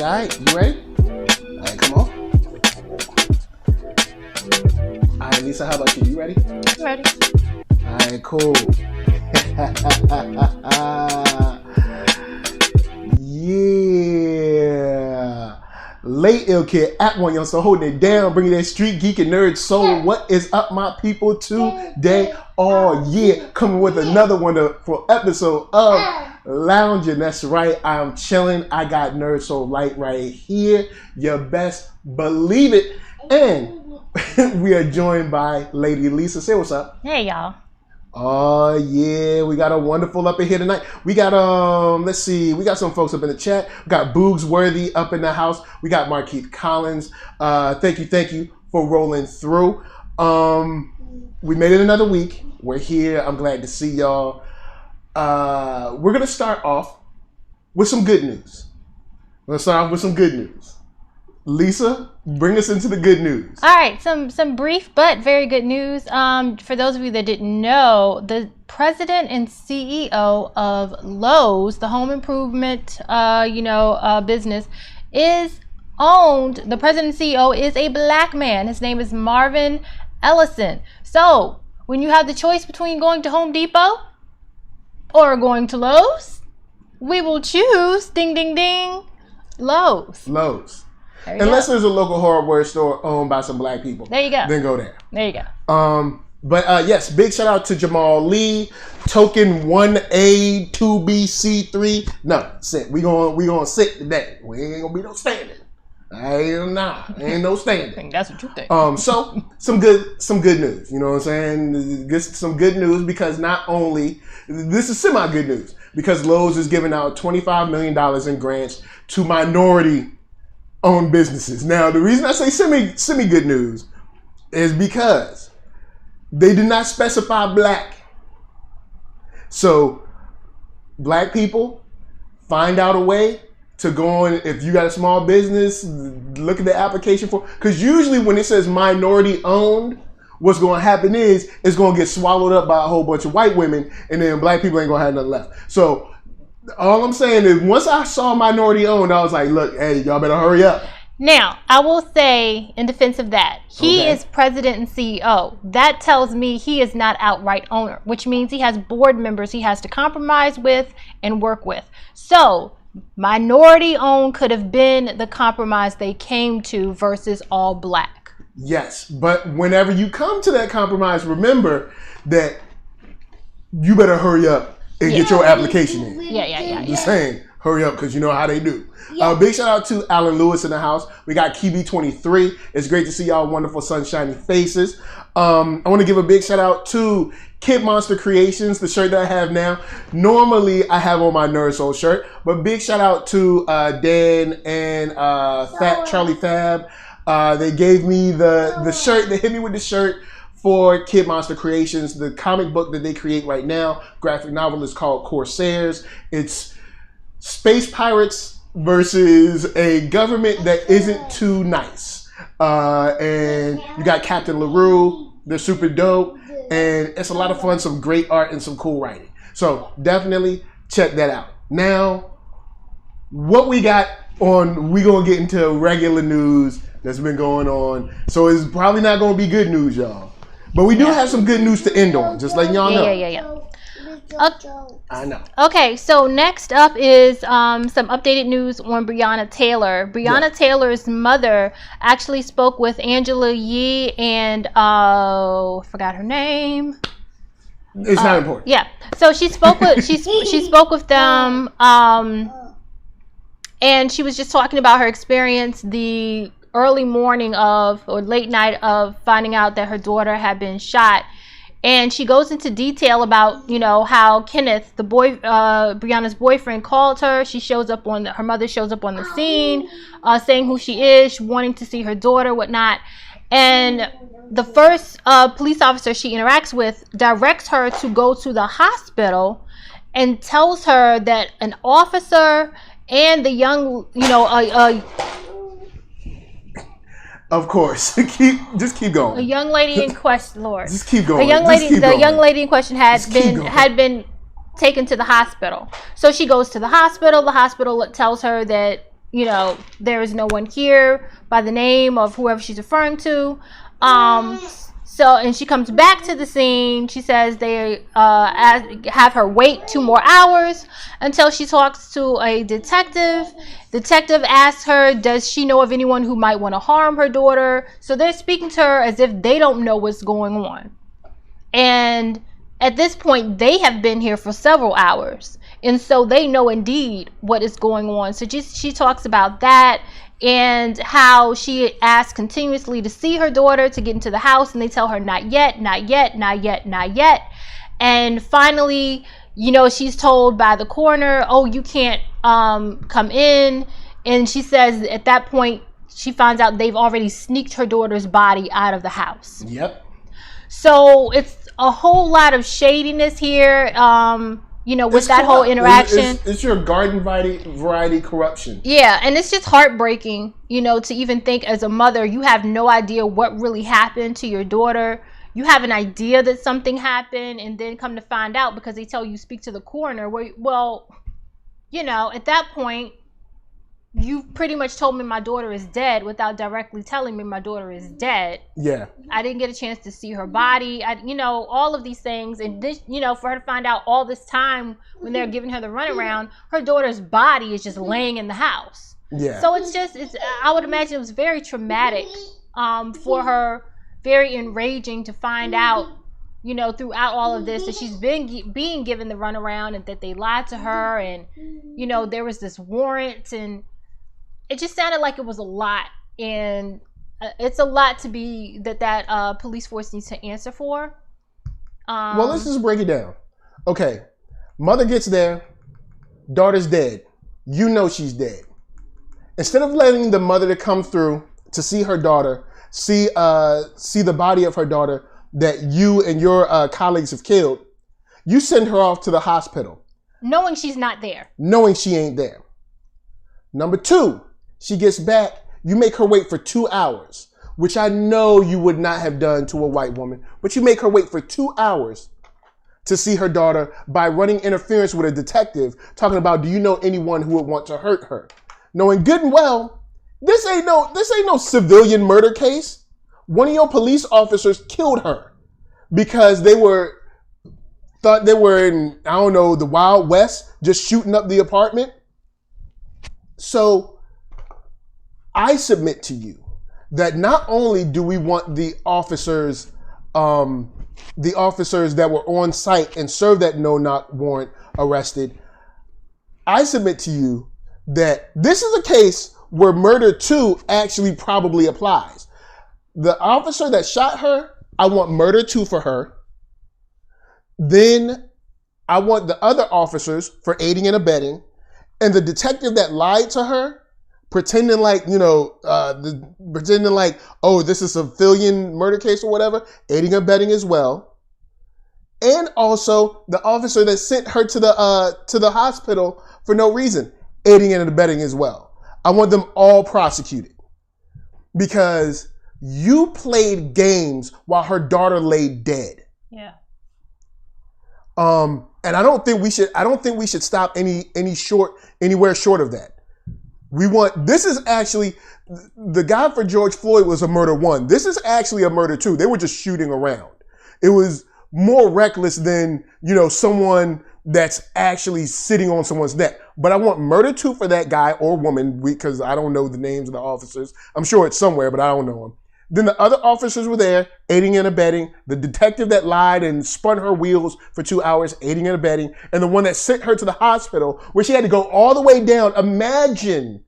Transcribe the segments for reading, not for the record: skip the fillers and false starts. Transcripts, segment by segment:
right. You ready? All right, come on. All right, Lisa, how about you? You ready? Ready. All right, cool. Yeah. Late ill kid at OneYoungsta holding it down, bringing that street geek and nerd soul. What is up, my people? Today, coming with another wonderful episode of Loungin. That's right, I'm chilling. I got NERDSoulite right here. You best believe it. And we are joined by Lady Lisa. Say what's up. Hey, y'all. Oh yeah, we got a wonderful up in here tonight. We got let's see, we got some folks up in the chat. We got Boogs Worthy up in the house. We got Marquise Collins. Thank you for rolling through. We made it another week. We're here. I'm glad to see y'all. We're gonna start off with some good news. Lisa, bring us into the good news. All right, some brief but very good news. For those of you that didn't know, president and CEO of Lowe's, the home improvement, business, is owned. The president and CEO is a black man. His name is Marvin Ellison. So when you have the choice between going to Home Depot or going to Lowe's, we will choose, ding, ding, ding, Lowe's. Unless there's a local hardware store owned by some black people. There you go. Then go there. There you go. But yes, big shout out to Jamal Lee, Token 1A, 2B, C3. No, sit. We gonna sit today. We ain't gonna be no standing. Ain't no standing. That's what you think. So some good news. You know what I'm saying? Some good news because not only this is semi good news because Lowe's is giving out $25 million in grants to minority-owned businesses. Now, the reason I say semi good news is because they did not specify black. So, black people, find out a way to go on. If you got a small business, look at the application for. Because usually when it says minority-owned, what's going to happen is it's going to get swallowed up by a whole bunch of white women, and then black people ain't going to have nothing left. So, all I'm saying is once I saw minority owned, I was like, look, hey, y'all better hurry up. Now, I will say in defense of that, he is president and CEO. That tells me he is not outright owner, which means he has board members he has to compromise with and work with. So, minority owned could have been the compromise they came to versus all black. Yes, but whenever you come to that compromise, remember that you better hurry up and get your application in. Yeah. Just saying, hurry up because you know how they do. Big shout out to Alan Lewis in the house. We got Kibi23. It's great to see y'all wonderful sunshiny faces. I want to give a big shout out to Kid Monster Creations, the shirt that I have now. Normally I have on my NERDSoul shirt, but big shout out to Dan and Fat Charlie Fab. They gave me the shirt. They hit me with the shirt for Kid Monster Creations. The comic book that they create right now, graphic novel, is called Corsairs. It's space pirates versus a government that isn't too nice. And you got Captain LaRue. They're super dope. And it's a lot of fun, some great art and some cool writing. So definitely check that out. Now, what we got on, we're going to get into regular news that's been going on. So it's probably not going to be good news, y'all. But we do have some good news to end on, just letting y'all know. Yeah. I know. Okay, so next up is some updated news on Brianna Taylor. Brianna Taylor's mother actually spoke with Angela Yee and forgot her name. It's not important. Yeah. So she spoke with she spoke with them, and she was just talking about her experience the early morning of or late night of finding out that her daughter had been shot. And she goes into detail about, how Kenneth, the boy, Brianna's boyfriend, called her. Her mother shows up on the scene, saying who she is, wanting to see her daughter, whatnot. And the first police officer she interacts with directs her to go to the hospital and tells her that an officer and the young, Of course, just keep going. A young lady in question, Lord. Just keep going. The young lady in question had been taken to the hospital. So she goes to the hospital. The hospital tells her that there is no one here by the name of whoever she's referring to. And she comes back to the scene. She says they have her wait 2 more hours until she talks to a detective. Detective asks her, does she know of anyone who might want to harm her daughter? So they're speaking to her as if they don't know what's going on. And at this point, they have been here for several hours. And so they know indeed what is going on. So she talks about that and how she asks continuously to see her daughter to get into the house. And they tell her, not yet, not yet, not yet, not yet. And finally, she's told by the coroner, oh, you can't come in. And she says at that point, she finds out they've already sneaked her daughter's body out of the house. Yep. So it's a whole lot of shadiness here, with it's that whole interaction. It's your garden variety corruption. Yeah, and it's just heartbreaking, to even think as a mother, you have no idea what really happened to your daughter. You have an idea that something happened, and then come to find out because they tell you speak to the coroner. At that point, you pretty much told me my daughter is dead without directly telling me my daughter is dead. Yeah. I didn't get a chance to see her body. All of these things. And this, for her to find out all this time when they're giving her the runaround, her daughter's body is just laying in the house. Yeah. So I would imagine it was very traumatic for her, very enraging to find out, throughout all of this, that she's been being given the runaround and that they lied to her. And, there was this warrant, and it just sounded like it was a lot, and it's a lot to be that police force needs to answer for. Well, let's just break it down. Okay, mother gets there, daughter's dead. She's dead. Instead of letting the mother to come through to see her daughter, see the body of her daughter that you and your colleagues have killed, you send her off to the hospital. Knowing she's not there. Knowing she ain't there. Number 2, she gets back, you make her wait for 2 hours, which I know you would not have done to a white woman, but you make her wait for 2 hours to see her daughter by running interference with a detective talking about, do you know anyone who would want to hurt her? Knowing good and well, this ain't no civilian murder case. One of your police officers killed her because thought they were in, I don't know, the Wild West, just shooting up the apartment. So I submit to you that not only do we want the officers that were on site and served that no-knock warrant arrested, I submit to you that this is a case where murder 2 actually probably applies. The officer that shot her, I want murder 2 for her. Then I want the other officers for aiding and abetting, and the detective that lied to her, pretending like, oh, this is a civilian murder case or whatever, aiding and abetting as well. And also the officer that sent her to the hospital for no reason, aiding and abetting as well. I want them all prosecuted because you played games while her daughter lay dead. Yeah. And I don't think we should stop anywhere short of that. This is actually, the guy for George Floyd was a murder 1. This is actually a murder 2. They were just shooting around. It was more reckless than, someone that's actually sitting on someone's neck. But I want murder 2 for that guy or woman, because I don't know the names of the officers. I'm sure it's somewhere, but I don't know them. Then the other officers were there, aiding and abetting. The detective that lied and spun her wheels for 2 hours, aiding and abetting. And the one that sent her to the hospital, where she had to go all the way down. Imagine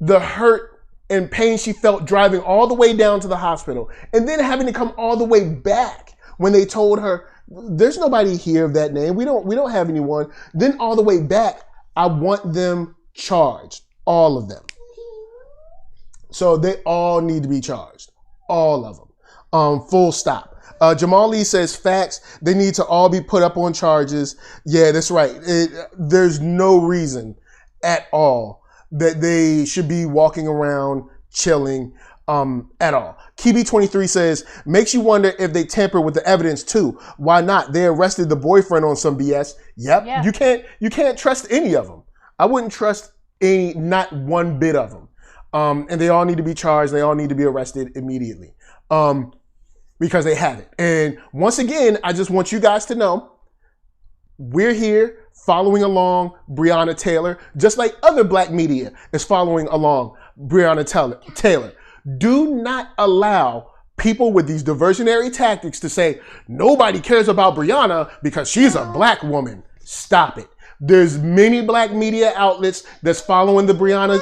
the hurt and pain she felt driving all the way down to the hospital. And then having to come all the way back when they told her, there's nobody here of that name. We don't have anyone. Then all the way back, I want them charged. All of them. So they all need to be charged. All of them. Full stop. Jamal Lee says facts. They need to all be put up on charges. Yeah, that's right. There's no reason at all that they should be walking around chilling at all. Kibi23 says, makes you wonder if they tamper with the evidence too. Why not? They arrested the boyfriend on some BS. Yep. Yeah. You can't trust any of them. I wouldn't trust not one bit of them. And they all need to be charged. They all need to be arrested immediately because they have it. And once again, I just want you guys to know, we're here following along Brianna Taylor, just like other black media is following along Brianna Taylor. Do not allow people with these diversionary tactics to say, nobody cares about Brianna because she's a black woman. Stop it. There's many black media outlets that's following Brianna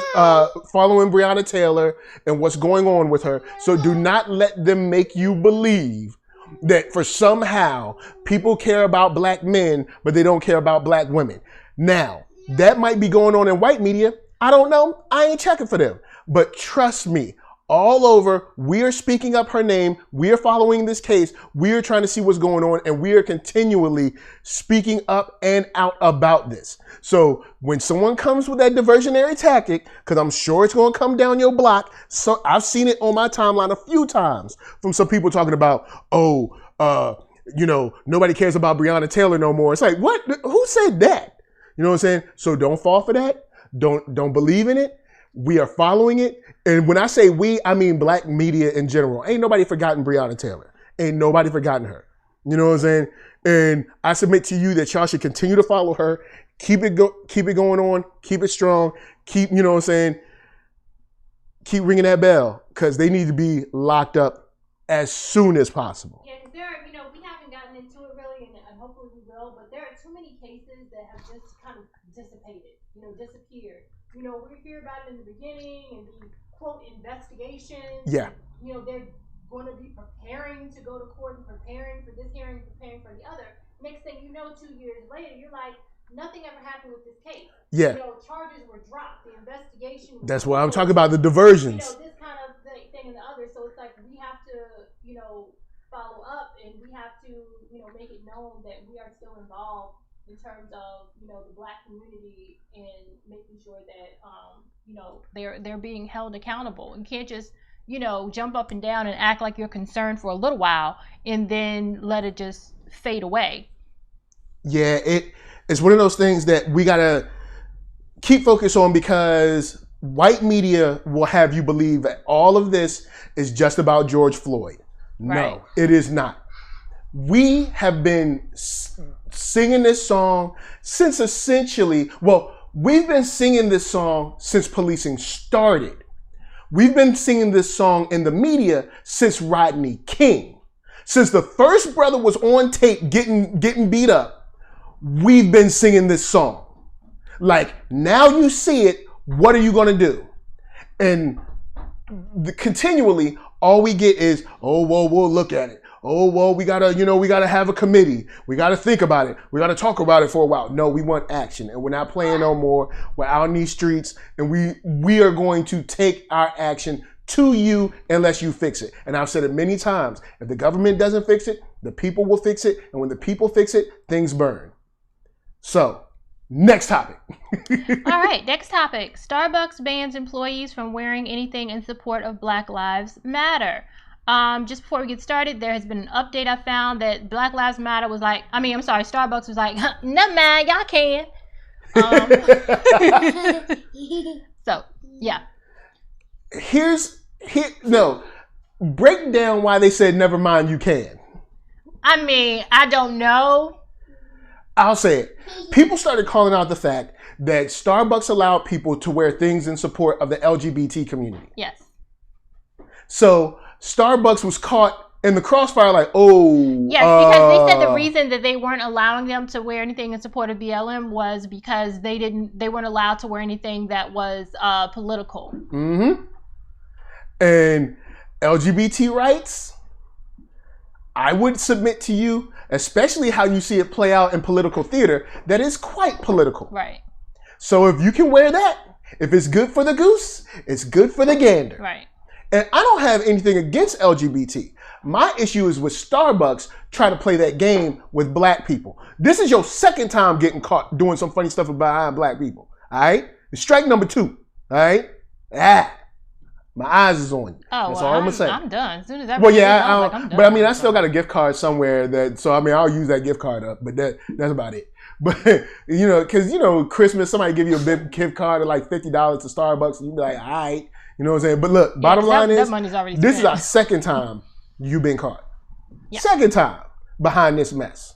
Taylor and what's going on with her. So do not let them make you believe that for somehow people care about black men, but they don't care about black women. Now, that might be going on in white media. I don't know. I ain't checking for them. But trust me, all over, we are speaking up her name. We are following this case. We are trying to see what's going on, and we are continually speaking up and out about this. So when someone comes with that diversionary tactic, because I'm sure it's going to come down your block. So I've seen it on my timeline a few times from some people talking about, nobody cares about Brianna Taylor no more. It's like, what? Who said that? You know what I'm saying? So don't fall for that. Don't believe in it. We are following it. And when I say we, I mean black media in general. Ain't nobody forgotten Brianna Taylor. Ain't nobody forgotten her. You know what I'm saying? And I submit to you that y'all should continue to follow her. Keep it going on. Keep it strong. Keep, you know what I'm saying? Keep ringing that bell because they need to be locked up as soon as possible. Yeah, because we haven't gotten into it really, and hopefully we will, but there are too many cases that have just kind of dissipated, disappeared. We hear about it in the beginning and the quote investigations. Yeah. They're going to be preparing to go to court and preparing for this hearing, preparing for the other. Next thing you know, 2 years later, you're like, nothing ever happened with this case. Yeah. Charges were dropped. The investigation was That's what I'm talking about, the diversions. This kind of thing and the other. So it's like we have to, follow up, and we have to, make it known that we are still involved in terms of, the black community and making sure that, they're being held accountable. You can't just, jump up and down and act like you're concerned for a little while and then let it just fade away. Yeah, it's one of those things that we got to keep focused on because white media will have you believe that all of this is just about George Floyd. No, right. It is not. We have been singing this song since we've been singing this song since policing started. We've been singing this song in the media since Rodney King. Since the first brother was on tape getting beat up, we've been singing this song. Like, now you see it, what are you going to do? And continually, all we get is, oh, well, we'll look at it. Oh, well, we gotta have a committee. We gotta think about it. We gotta talk about it for a while. No, we want action, and we're not playing no more. We're out in these streets, and we are going to take our action to you unless you fix it. And I've said it many times. If the government doesn't fix it, the people will fix it, and when the people fix it, things burn. So, next topic. All right, next topic. Starbucks bans employees from wearing anything in support of Black Lives Matter. Just before we get started, there has been an update I found that Black Lives Matter was like, Starbucks was like, never mind, y'all can. So, yeah. Break down why they said, never mind, you can. I don't know. I'll say it. People started calling out the fact that Starbucks allowed people to wear things in support of the LGBT community. Yes. So Starbucks was caught in the crossfire like, oh. Yes, because they said the reason that they weren't allowing them to wear anything in support of BLM was because they weren't allowed to wear anything that was political. Mm-hmm. And LGBT rights, I would submit to you, especially how you see it play out in political theater, that is quite political. Right. So if you can wear that, if it's good for the goose, it's good for the gander. Right. And I don't have anything against LGBT. My issue is with Starbucks trying to play that game with black people. This is your second time getting caught doing some funny stuff behind black people. All right? It's strike number 2. All right? My eyes is on you. Oh, that's all I'm gonna say. I'm done. As soon as that. Well, yeah, I'm done. But I still got a gift card somewhere I'll use that gift card up. But that's about it. But, because, Christmas, somebody give you a big gift card of like $50 to Starbucks, and you be like, all right. You know what I'm saying? But look, bottom line is, this is our second time you've been caught. Yeah. Second time behind this mess.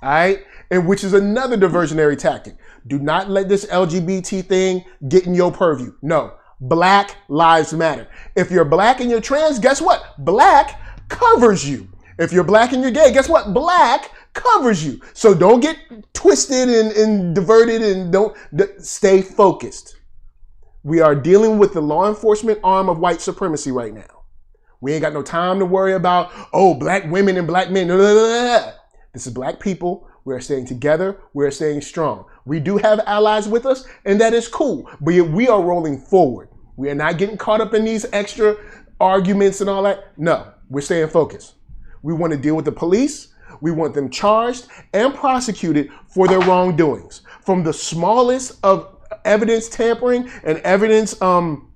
All right? And which is another diversionary tactic. Do not let this LGBT thing get in your purview. No. Black lives matter. If you're black and you're trans, guess what? Black covers you. If you're black and you're gay, guess what? Black covers you. So don't get twisted and diverted and don't stay focused. We are dealing with the law enforcement arm of white supremacy right now. We ain't got no time to worry about, black women and black men. This is black people. We are staying together. We are staying strong. We do have allies with us, and that is cool. But we are rolling forward. We are not getting caught up in these extra arguments and all that. No, we're staying focused. We want to deal with the police. We want them charged and prosecuted for their wrongdoings. From the smallest of evidence tampering and evidence planting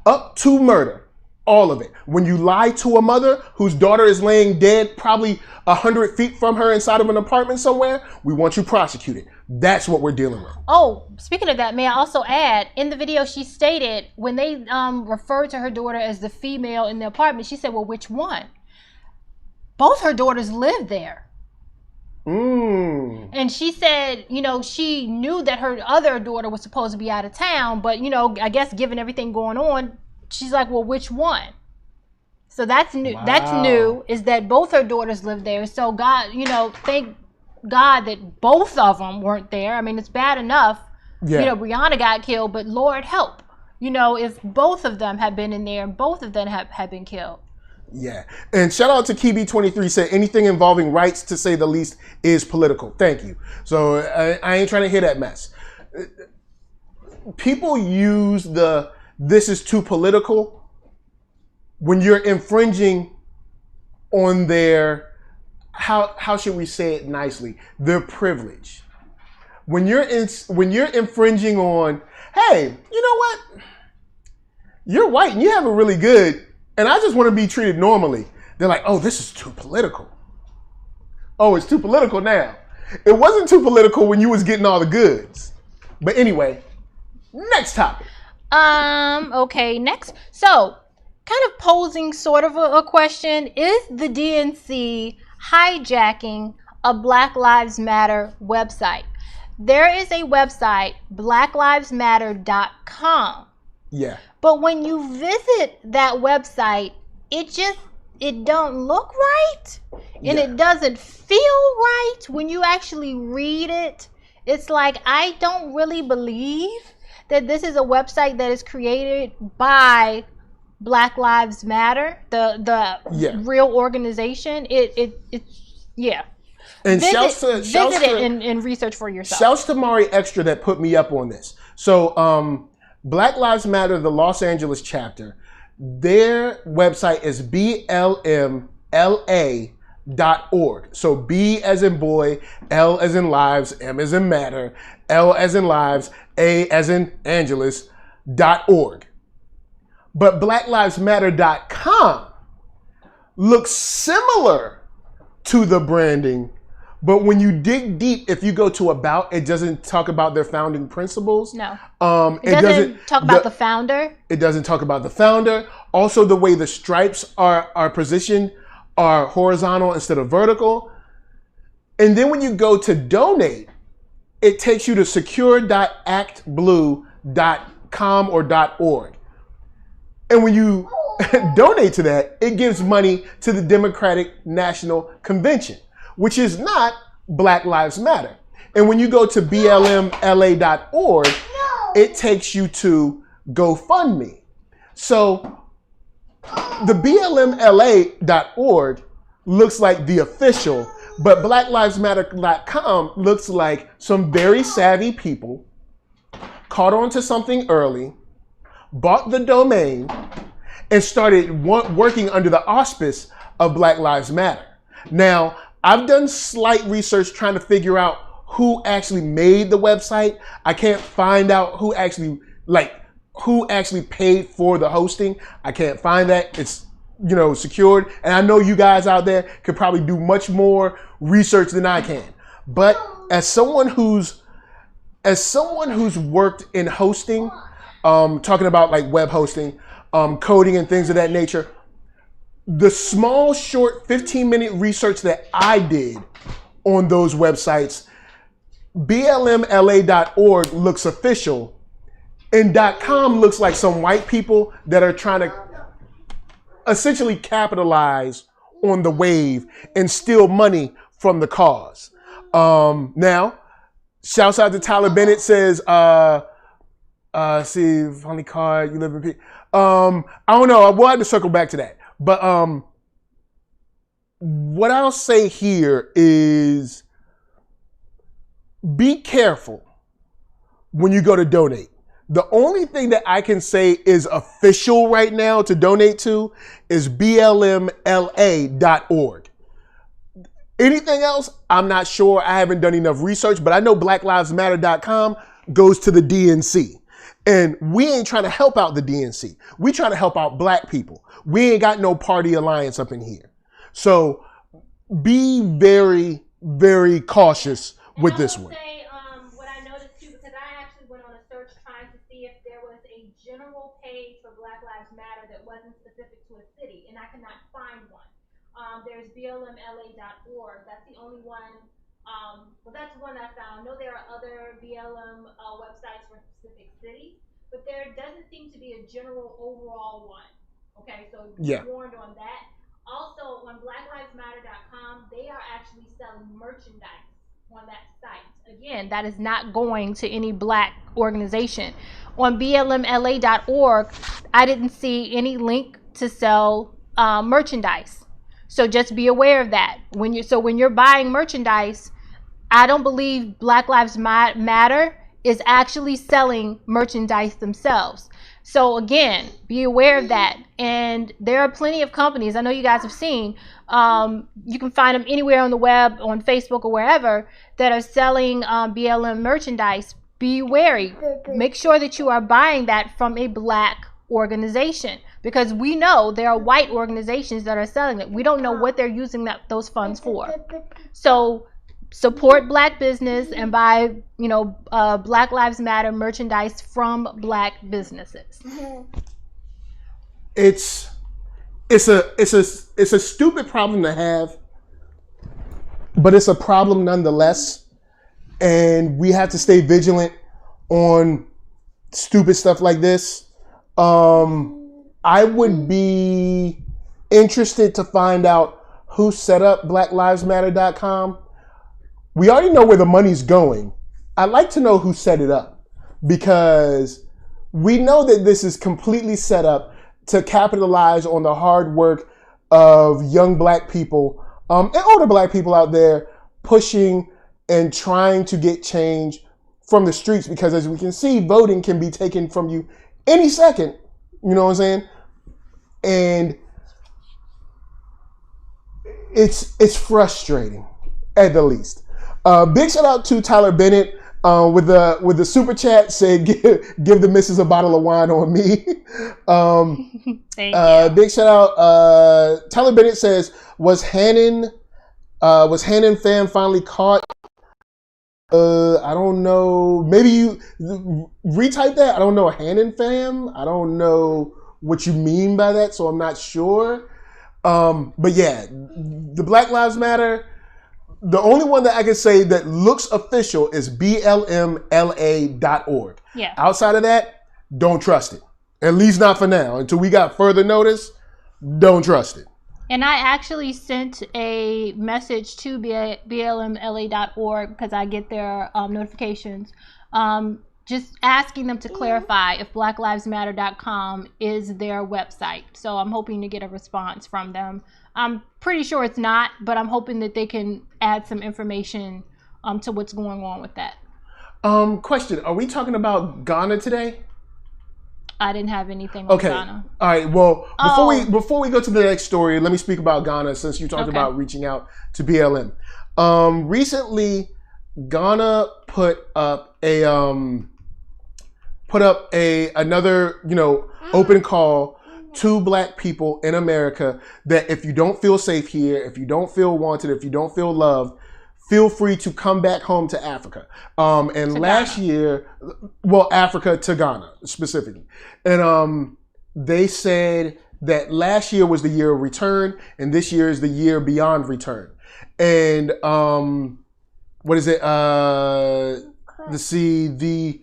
up to murder. All of it. When you lie to a mother whose daughter is laying dead probably 100 feet from her inside of an apartment somewhere, we want you prosecuted. That's what we're dealing with. Oh, speaking of that, may I also add, in the video she stated, when they referred to her daughter as the female in the apartment, she said, well, which one? Both her daughters lived there. And she said, she knew that her other daughter was supposed to be out of town, but, I guess given everything going on, she's like, well, which one? So that's new. Wow. That's new, is that both her daughters live there. So God, thank God that both of them weren't there. I mean, it's bad enough, Brianna got killed, but Lord help, if both of them had been in there and both of them had been killed. Yeah. And shout out to Kibi23, said anything involving rights, to say the least, is political. Thank you. So I ain't trying to hear that mess. People use this is too political when you're infringing on their, how should we say it nicely, their privilege. When you're infringing on, hey, you know what? You're white and you have it really good, and I just want to be treated normally. They're like, oh, this is too political. Oh, it's too political now. It wasn't too political when you was getting all the goods. But anyway, next topic. Okay, next. So, kind of posing sort of a question, is the DNC hijacking a Black Lives Matter website? There is a website, blacklivesmatter.com. Yeah. But when you visit that website, it don't look right, and it doesn't feel right when you actually read it. It's like, I don't really believe that this is a website that is created by Black Lives Matter, the real organization. Yeah. And visit it and research for yourself. Shouts to Mari Extra that put me up on this. So Black Lives Matter, the Los Angeles chapter, their website is blmla.org. So B as in boy, L as in lives, M as in matter, L as in lives, A as in Angeles.org. But blacklivesmatter.com looks similar to the branding, but when you dig deep, if you go to about, it doesn't talk about their founding principles. No. It doesn't talk about the founder. It doesn't talk about the founder. Also, the way the stripes are positioned are horizontal instead of vertical. And then when you go to donate, it takes you to secure.actblue.com or .org. And when you donate to that, it gives money to the Democratic National Convention, which is not Black Lives Matter. And when you go to blmla.org, it takes you to GoFundMe. So the blmla.org looks like the official, but blacklivesmatter.com looks like some very savvy people caught on to something early, bought the domain, and started working under the auspice of Black Lives Matter. Now, I've done slight research trying to figure out who actually made the website. I can't find out who actually paid for the hosting. I can't find that. It's secured. And I know you guys out there could probably do much more research than I can. But as someone who's worked in hosting, talking about like web hosting, coding and things of that nature, the small, short 15-minute research that I did on those websites, blmla.org looks official, and .com looks like some white people that are trying to essentially capitalize on the wave and steal money from the cause. Now, shouts out to Tyler Bennett, says, see, funny card, you live in peace. I don't know, we'll have to circle back to that. But what I'll say here is be careful when you go to donate. The only thing that I can say is official right now to donate to is blmla.org. Anything else, I'm not sure. I haven't done enough research, but I know blacklivesmatter.com goes to the DNC. And we ain't trying to help out the DNC. We trying to help out black people. We ain't got no party alliance up in here. So be very, very cautious with this one. What I noticed too, because I actually went on a search trying to see if there was a general page for Black Lives Matter that wasn't specific to a city, and I could not find one. There's blmla.org. That's the only one. Well, that's the one I found. I know there are other BLM websites for specific cities, but there doesn't seem to be a general overall one. Okay, so be warned on that. Also, on blacklivesmatter.com, they are actually selling merchandise on that site. Again, that is not going to any black organization. On blmla.org, I didn't see any link to sell merchandise. So just be aware of that. When you're buying merchandise, I don't believe Black Lives Matter is actually selling merchandise themselves. So again, be aware of that. And there are plenty of companies, I know you guys have seen, you can find them anywhere on the web, on Facebook or wherever, that are selling BLM merchandise. Be wary. Make sure that you are buying that from a black organization, because we know there are white organizations that are selling it. We don't know what they're using those funds for. So support black business and buy, Black Lives Matter merchandise from black businesses. It's a stupid problem to have, but it's a problem nonetheless. And we have to stay vigilant on stupid stuff like this. I would be interested to find out who set up blacklivesmatter.com. We already know where the money's going. I'd like to know who set it up, because we know that this is completely set up to capitalize on the hard work of young black people and older black people out there pushing and trying to get change from the streets, because as we can see, voting can be taken from you any second. You know what I'm saying? And it's frustrating at the least. Big shout out to Tyler Bennett with the super chat, said give the missus a bottle of wine on me. Thank you. Big shout out. Tyler Bennett says, was Hannon fam finally caught? I don't know. Maybe you retype that. I don't know. Hannon fam. I don't know what you mean by that, so I'm not sure. But yeah, the Black Lives Matter. The only one that I can say that looks official is blmla.org. Yeah. Outside of that, don't trust it. At least not for now. Until we got further notice, don't trust it. And I actually sent a message to blmla.org, because I get their notifications, just asking them to clarify if blacklivesmatter.com is their website. So I'm hoping to get a response from them. I'm pretty sure it's not, but I'm hoping that they can add some information to what's going on with that. Question, are we talking about Ghana today? I didn't have anything on Ghana. All right. Well, before we go to the next story, let me speak about Ghana, since you talked about reaching out to BLM. Recently, Ghana put up another open call to Black people in America that if you don't feel safe here, if you don't feel wanted, if you don't feel loved, feel free to come back home to Africa. And last year, well, Africa to Ghana specifically. And they said that last year was the year of return, and this year is the year beyond return. And what is it? Let's see,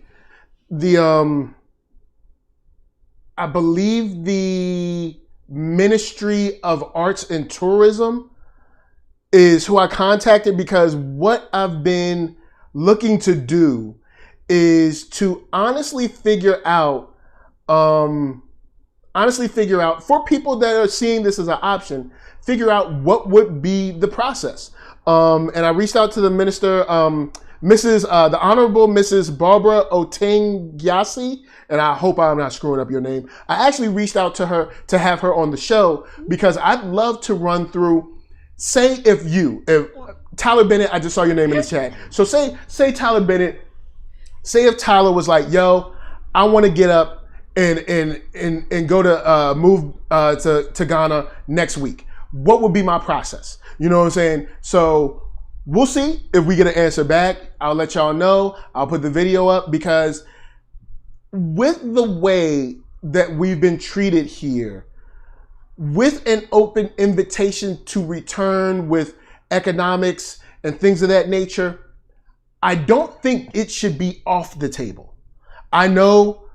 I believe the Ministry of Arts and Tourism is who I contacted, because what I've been looking to do is to honestly figure out for people that are seeing this as an option, figure out what would be the process. And I reached out to the minister, the Honorable Mrs. Barbara Otengyasi, and I hope I'm not screwing up your name. I actually reached out to her to have her on the show because I'd love to run through, say if Tyler Bennett, I just saw your name in the chat. So say Tyler Bennett, say if Tyler was like, yo, I want to get up and go to move to Ghana next week. What would be my process? You know what I'm saying? So we'll see if we get an answer back. I'll let y'all know. I'll put the video up, because with the way that we've been treated here, with an open invitation to return with economics and things of that nature, I don't think it should be off the table. I know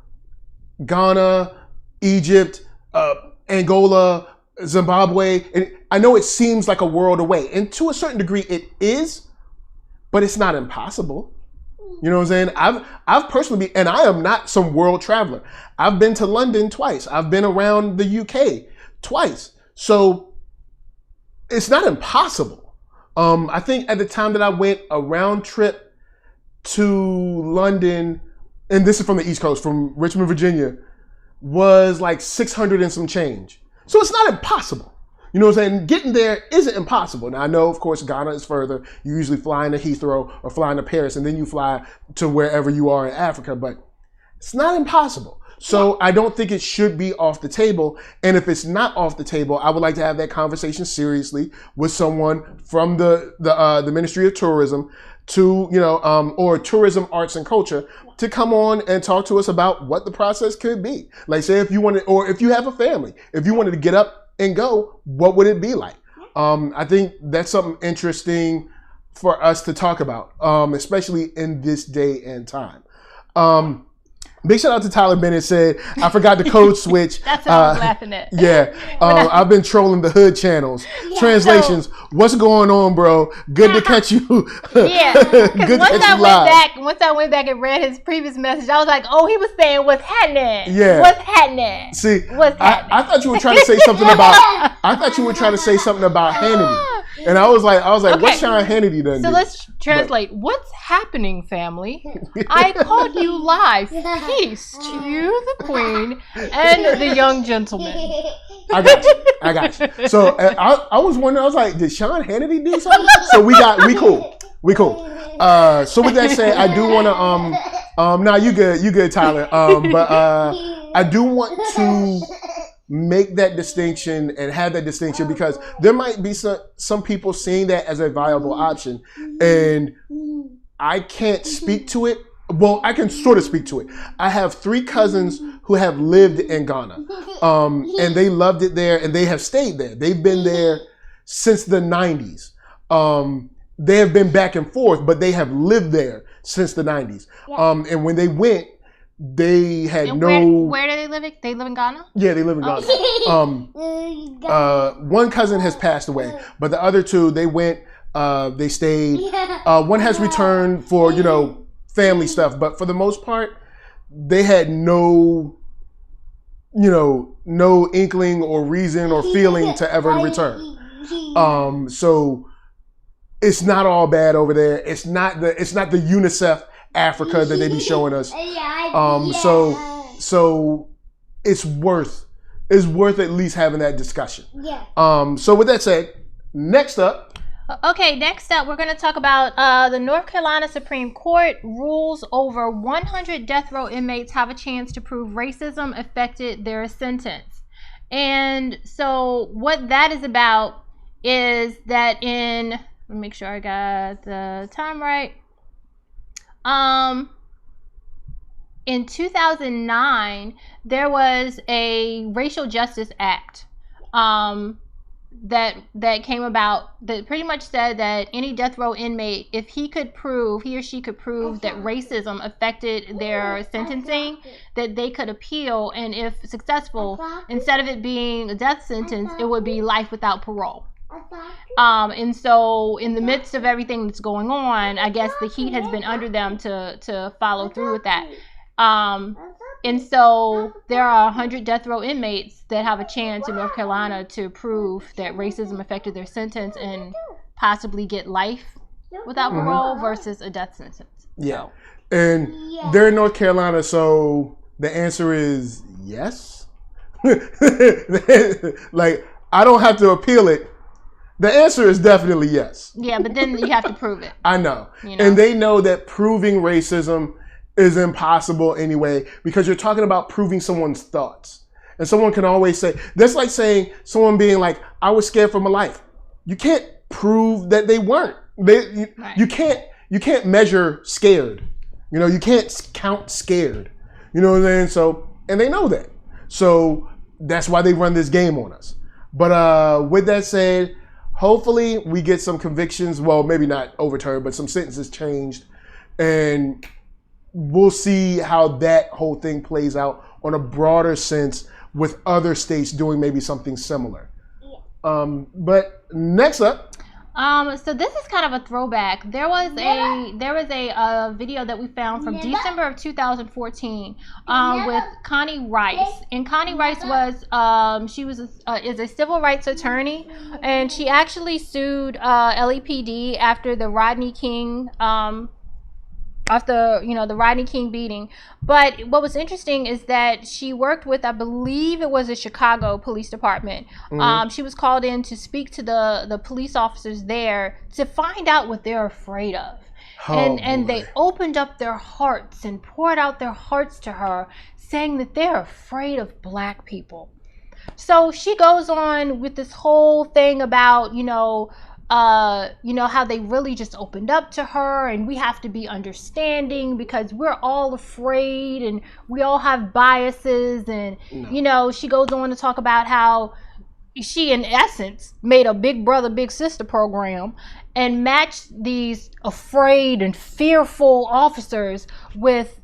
Ghana, Egypt, Angola, Zimbabwe, and I know it seems like a world away, and to a certain degree it is, but it's not impossible. You know what I'm saying? I've personally been, and I am not some world traveler. I've been to London twice. I've been around the UK twice. So it's not impossible. I think at the time that I went, a round trip to London, and this is from the East Coast, from Richmond, Virginia, was like 600 and some change. So it's not impossible. You know what I'm saying? Getting there isn't impossible. Now I know, of course, Ghana is further. You usually fly into Heathrow or fly into Paris, and then you fly to wherever you are in Africa, but it's not impossible. So I don't think it should be off the table. And if it's not off the table, I would like to have that conversation seriously with someone from the Ministry of Tourism or Tourism, Arts and Culture, to come on and talk to us about what the process could be. Like, say if you wanted, or if you have a family, if you wanted to get up and go, what would it be like? I think that's something interesting for us to talk about, especially in this day and time. Big shout out to Tyler Bennett, said, I forgot the code switch. That's what I was laughing at. Yeah. I've been trolling the hood channels. Yeah, translations. So, what's going on, bro? Good to catch you. Yeah. Because once I went back and read his previous message, I was like, oh, he was saying what's happening. Yeah. What's happening? See, what's happening? I thought you were trying to say something about Hannity. And I was like, okay. What's Sean Hannity done? So let's translate. What's happening, family? I called you live. Peace to you, the queen, and the young gentleman. I got you. So I was wondering, I was like, did Sean Hannity do something? So we cool. So with that said, I do want to, nah, you good, Tyler. But I do want to make that distinction and have that distinction, because there might be some people seeing that as a viable option, and I can't speak to it. Well, I can sort of speak to it. I have 3 cousins who have lived in Ghana, and they loved it there, and they have stayed there. They've been there since the 90s. They have been back and forth, but they have lived there since the 90s. And when they went, they had Where do they live? They live in Ghana? Yeah, they live in Ghana. One cousin has passed away, but the other 2, they went, they stayed. One has returned for, family stuff, but for the most part, they had no inkling or reason or feeling to ever return. So it's not all bad over there. It's not the UNICEF Africa that they be showing us. So it's worth at least having that discussion. So with that said, next up, we're going to talk about the North Carolina Supreme Court rules over 100 death row inmates have a chance to prove racism affected their sentence. And so what that is about is that let me make sure I got the time right. In 2009, there was a racial justice act that came about that pretty much said that any death row inmate, if he or she could prove that racism affected their sentencing, that they could appeal, and if successful, instead of it being a death sentence, it would be life without parole. And so in the midst of everything that's going on, I guess the heat has been under them to follow through with that. And so there are 100 death row inmates that have a chance in North Carolina to prove that racism affected their sentence and possibly get life without parole versus a death sentence. Yeah. And they're in North Carolina, so the answer is yes. Like, I don't have to appeal it. The answer is definitely yes. Yeah, but then you have to prove it. I know. And they know that proving racism is impossible anyway, because you're talking about proving someone's thoughts. And someone can always say, that's like saying someone being like, I was scared for my life. You can't prove that they weren't. You can't measure scared. You can't count scared. You know what I'm saying? So, and they know that. So that's why they run this game on us. But with that said, hopefully we get some convictions. Well, maybe not overturned, but some sentences changed. And we'll see how that whole thing plays out on a broader sense with other states doing maybe something similar. But next up. So this is kind of a throwback. There was a video that we found from December of 2014 with Connie Rice, and Connie Rice was is a civil rights attorney, and she actually sued LAPD after the Rodney King the Rodney King beating. But what was interesting is that she worked with, I believe it was the Chicago Police Department. She was called in to speak to the police officers there to find out what they're afraid of. And they opened up their hearts and poured out their hearts to her, saying that they're afraid of black people. So she goes on with this whole thing about, how they really just opened up to her, and we have to be understanding because we're all afraid and we all have biases. And, she goes on to talk about how she, in essence, made a big brother, big sister program and matched these afraid and fearful officers with,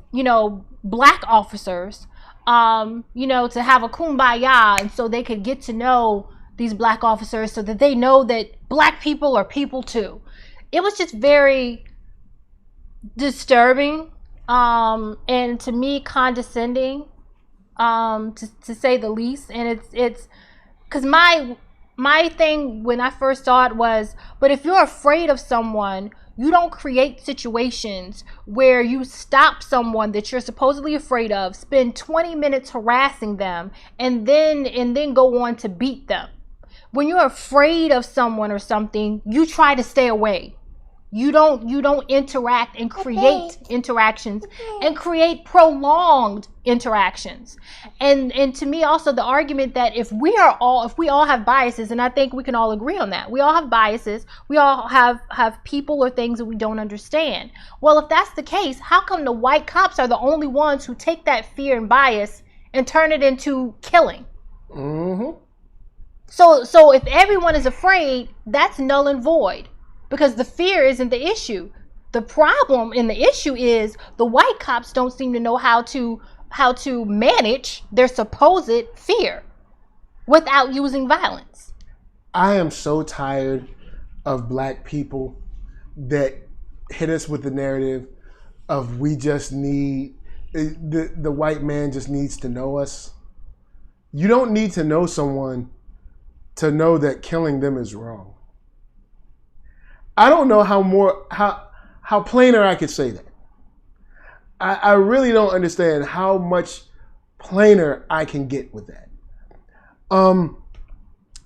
black officers, to have a kumbaya, and so they could get to know these black officers so that they know that black people are people too. It was just very disturbing, and to me condescending, to say the least. And it's because my thing when I first saw it was, but if you're afraid of someone, you don't create situations where you stop someone that you're supposedly afraid of, spend 20 minutes harassing them, and then go on to beat them. When you're afraid of someone or something, you try to stay away. You don't interact and create interactions and create prolonged interactions. And to me also the argument that if we all have biases, and I think we can all agree on that. We all have biases. We all have people or things that we don't understand. Well, if that's the case, how come the white cops are the only ones who take that fear and bias and turn it into killing? Mm-hmm. So if everyone is afraid, that's null and void, because the fear isn't the issue. The problem and the issue is the white cops don't seem to know how to manage their supposed fear without using violence. I am so tired of black people that hit us with the narrative of we just need, the white man just needs to know us. You don't need to know someone to know that killing them is wrong. I don't know how plainer I could say that. I really don't understand how much plainer I can get with that.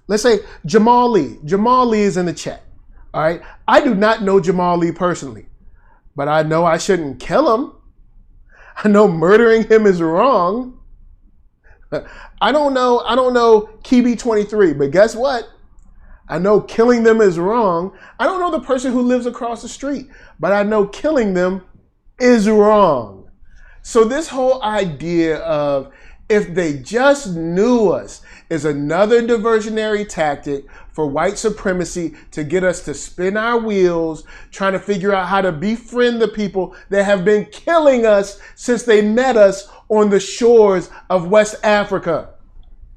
Let's say Jamal Lee. Jamal Lee is in the chat. All right. I do not know Jamal Lee personally, but I know I shouldn't kill him. I know murdering him is wrong. I don't know Kibi 23, but guess what? I know killing them is wrong. I don't know the person who lives across the street, but I know killing them is wrong. So this whole idea of if they just knew us is another diversionary tactic for white supremacy to get us to spin our wheels, trying to figure out how to befriend the people that have been killing us since they met us on the shores of West Africa.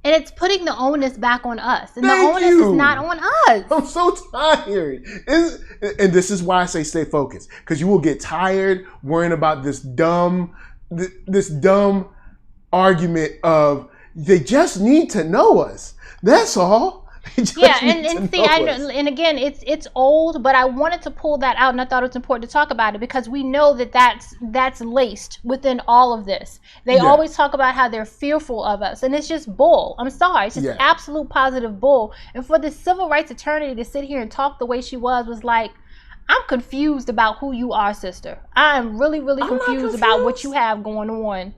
And it's putting the onus back on us. And Thank the onus you. is not on us. I'm so tired. And this is why I say stay focused. Because you will get tired worrying about this dumb argument of they just need to know us. That's all. Yeah, and see, I know, and again, it's old, but I wanted to pull that out, and I thought it was important to talk about it because we know that that's laced within all of this. They always talk about how they're fearful of us, and it's just bull. I'm sorry, it's just absolute positive bull. And for this civil rights attorney to sit here and talk the way she was like, I'm confused about who you are, sister. I am really, really confused about what you have going on,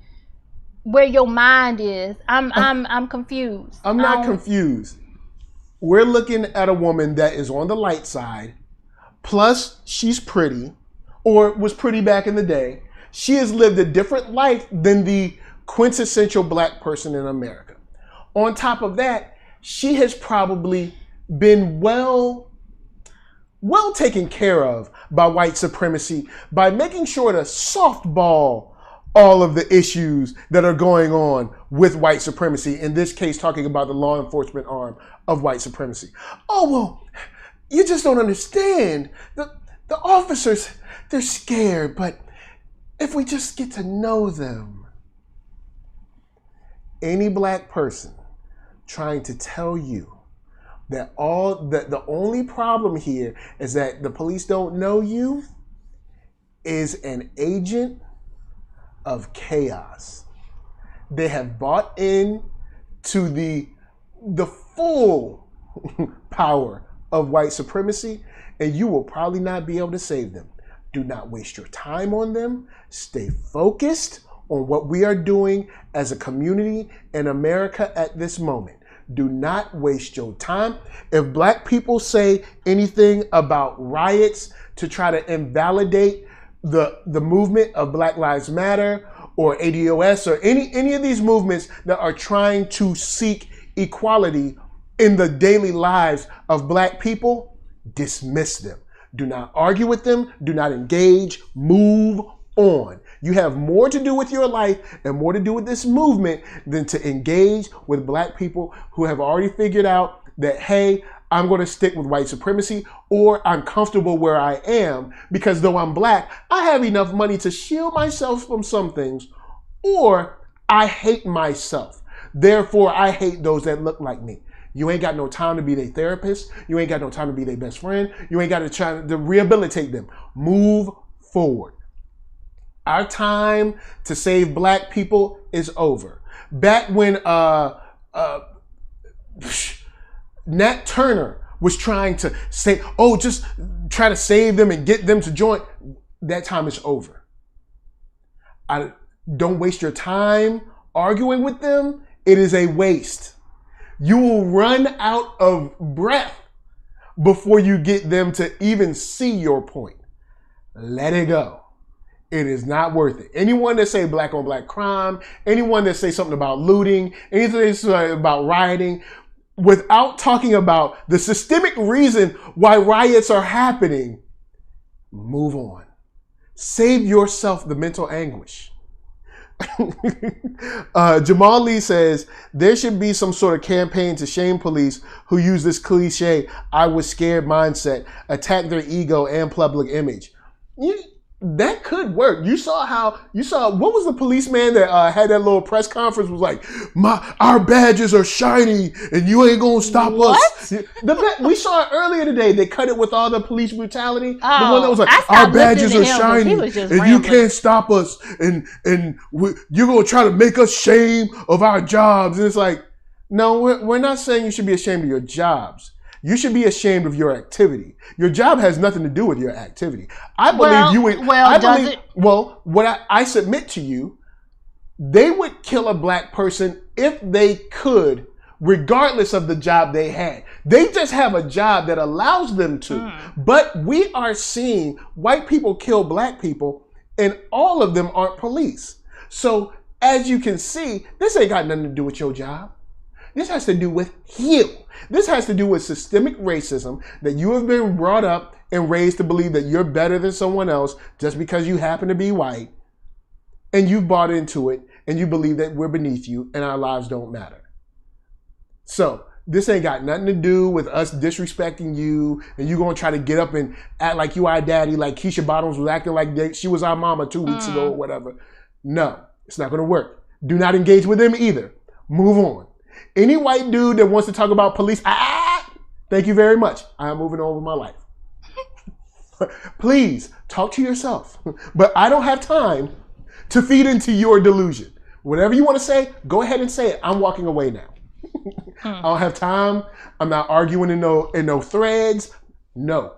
where your mind is. I'm confused. I'm not confused. We're looking at a woman that is on the light side, plus she's pretty, or was pretty back in the day. She has lived a different life than the quintessential black person in America. On top of that, she has probably been well taken care of by white supremacy by making sure to softball all of the issues that are going on with white supremacy. In this case, talking about the law enforcement arm of white supremacy. Oh, well, you just don't understand. The officers, they're scared, but if we just get to know them. Any black person trying to tell you that the only problem here is that the police don't know you is an agent of chaos. They have bought in to the full power of white supremacy, and you will probably not be able to save them. Do not waste your time on them. Stay focused on what we are doing as a community in America at this moment. Do not waste your time. If black people say anything about riots to try to invalidate the movement of Black Lives Matter or ADOS or any of these movements that are trying to seek equality in the daily lives of black people, dismiss them. Do not argue with them. Do not engage. Move on. You have more to do with your life and more to do with this movement than to engage with black people who have already figured out that, hey, I'm going to stick with white supremacy, or I'm comfortable where I am because though I'm black, I have enough money to shield myself from some things, or I hate myself. Therefore, I hate those that look like me. You ain't got no time to be their therapist. You ain't got no time to be their best friend. You ain't got to try to rehabilitate them. Move forward. Our time to save black people is over. Back when Nat Turner was trying to say, oh, just try to save them and get them to join, that time is over. Don't waste your time arguing with them. It is a waste. You will run out of breath before you get them to even see your point. Let it go. It is not worth it. Anyone that say black on black crime, anyone that say something about looting, anything about rioting, without talking about the systemic reason why riots are happening, move on. Save yourself the mental anguish. Jamal Lee says, there should be some sort of campaign to shame police who use this cliche, I was scared mindset, attack their ego and public image. That could work. You saw what was the policeman that had that little press conference was like, our badges are shiny and you ain't gonna stop us. We saw it earlier today. They cut it with all the police brutality. The one that was like, our badges are shiny and you can't stop us and you're gonna try to make us shame of our jobs. And it's like, no, we're not saying you should be ashamed of your jobs. You should be ashamed of your activity. Your job has nothing to do with your activity. I believe you. What I submit to you they would kill a black person if they could, regardless of the job they had. They just have a job that allows them to. But we are seeing white people kill black people, and all of them aren't police. So as you can see, this ain't got nothing to do with your job. This has to do with you. This has to do with systemic racism, that you have been brought up and raised to believe that you're better than someone else just because you happen to be white. And you've bought into it, and you believe that we're beneath you and our lives don't matter. So this ain't got nothing to do with us disrespecting you, and you gonna try to get up and act like you our daddy, like Keisha Bottoms was acting like she was our mama 2 weeks ago or whatever. No, it's not gonna work. Do not engage with them either. Move on. Any white dude that wants to talk about police, thank you very much. I am moving on with my life. Please talk to yourself. But I don't have time to feed into your delusion. Whatever you want to say, go ahead and say it. I'm walking away now. I don't have time. I'm not arguing in no threads. No.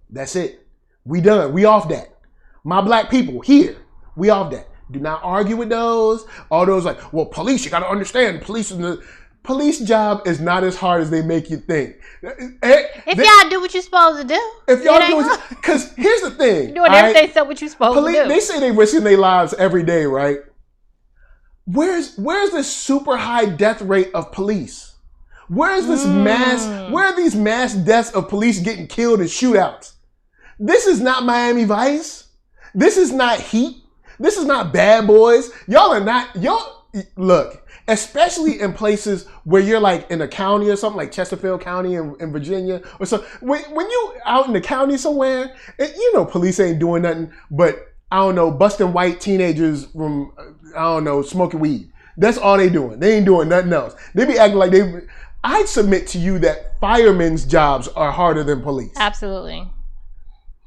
That's it. We done. We off that. My black people here, we off that. Do not argue with those. All those like, well, police, you got to understand, police job is not as hard as they make you think. If y'all do what you're supposed to do. If y'all do it, because here's the thing. You're doing everything so what you're supposed to do. They say they risking their lives every day, right? Where's this super high death rate of police? Where are these mass deaths of police getting killed in shootouts? This is not Miami Vice. This is not Heat. This is not Bad Boys. Look, especially in places where you're like in a county or something like Chesterfield County in Virginia or so. When you out in the county somewhere, police ain't doing nothing but, busting white teenagers from, smoking weed. That's all they doing. They ain't doing nothing else. They be acting like I submit to you that firemen's jobs are harder than police. Absolutely.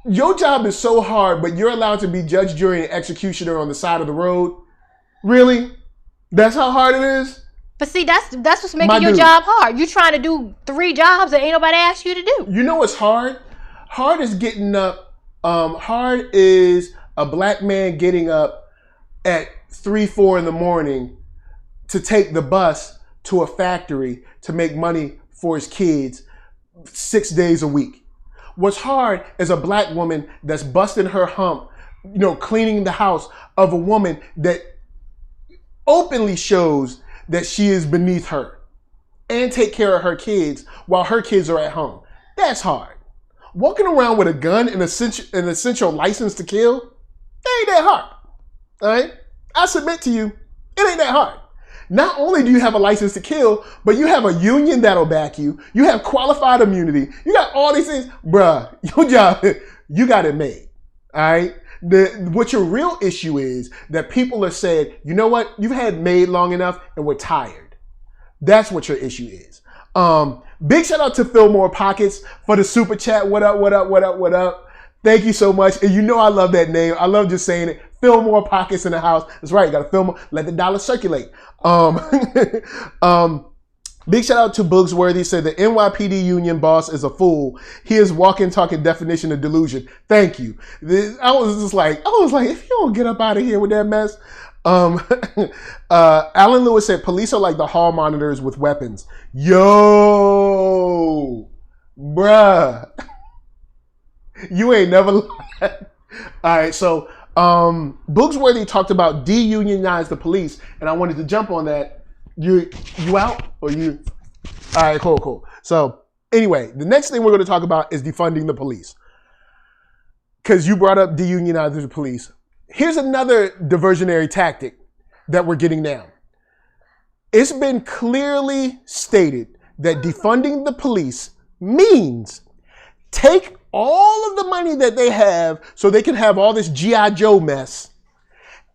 Your job is so hard, but you're allowed to be judge, jury, and executioner on the side of the road? Really? That's how hard it is? But see, that's what's making your job hard. You're trying to do 3 jobs that ain't nobody asked you to do. You know what's hard? Hard is getting up. Hard is a black man getting up at 3, 4 in the morning to take the bus to a factory to make money for his kids 6 days a week. What's hard is a black woman that's busting her hump, cleaning the house of a woman that openly shows that she is beneath her and take care of her kids while her kids are at home. That's hard. Walking around with a gun and an essential license to kill, that ain't that hard. All right? I submit to you, it ain't that hard. Not only do you have a license to kill, but you have a union that'll back you. You have qualified immunity. You got all these things. Bruh, your job, you got it made. All right? What your real issue is that people are saying, you know what? You've had made long enough and we're tired. That's what your issue is. Big shout out to Fillmore Pockets for the super chat. What up, what up, what up, what up? Thank you so much. And I love that name. I love just saying it. Fillmore Pockets in the house. That's right. You got to film. Let the dollar circulate. Big shout out to Boogsworthy. Said the NYPD union boss is a fool. He is walking, talking definition of delusion. Thank you. I was like, if you don't get up out of here with that mess. Alan Lewis said police are like the hall monitors with weapons. Yo, bruh, you ain't never lied. All right, so Boogsworthy talked about de-unionize the police, and I wanted to jump on that. You out or you? All right, cool. So anyway, the next thing we're going to talk about is defunding the police, because you brought up de-unionize the police. Here's another diversionary tactic that we're getting now. It's been clearly stated that defunding the police means take all of the money that they have so they can have all this G.I. Joe mess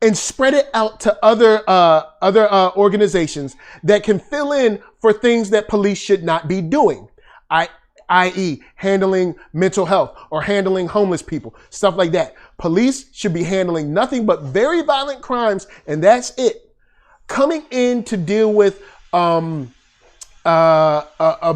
and spread it out to other organizations that can fill in for things that police should not be doing, i.e. handling mental health or handling homeless people, stuff like that. Police should be handling nothing but very violent crimes, and that's it. Coming in to deal with a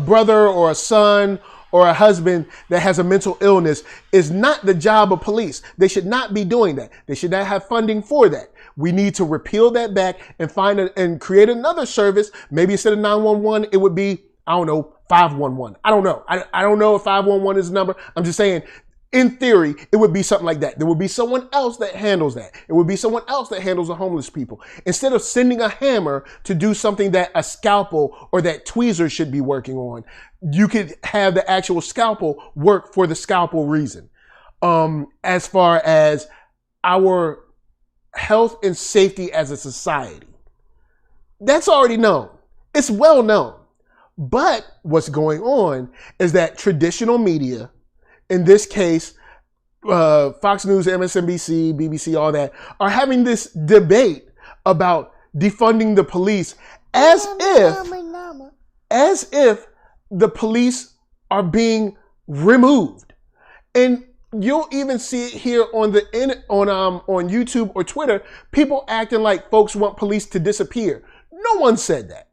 brother or a son or a husband that has a mental illness is not the job of police. They should not be doing that. They should not have funding for that. We need to repeal that back and and create another service. Maybe instead of 911, it would be, I don't know, 511. I don't know. I don't know if 511 is the number. I'm just saying, in theory, it would be something like that. There would be someone else that handles that. It would be someone else that handles the homeless people. Instead of sending a hammer to do something that a scalpel or that tweezer should be working on, you could have the actual scalpel work for the scalpel reason. As far as our health and safety as a society, that's already known. It's well known. But what's going on is that traditional media, in this case, Fox News, MSNBC, BBC, all that, are having this debate about defunding the police as if the police are being removed. And you'll even see it here on YouTube or Twitter, people acting like folks want police to disappear. No one said that.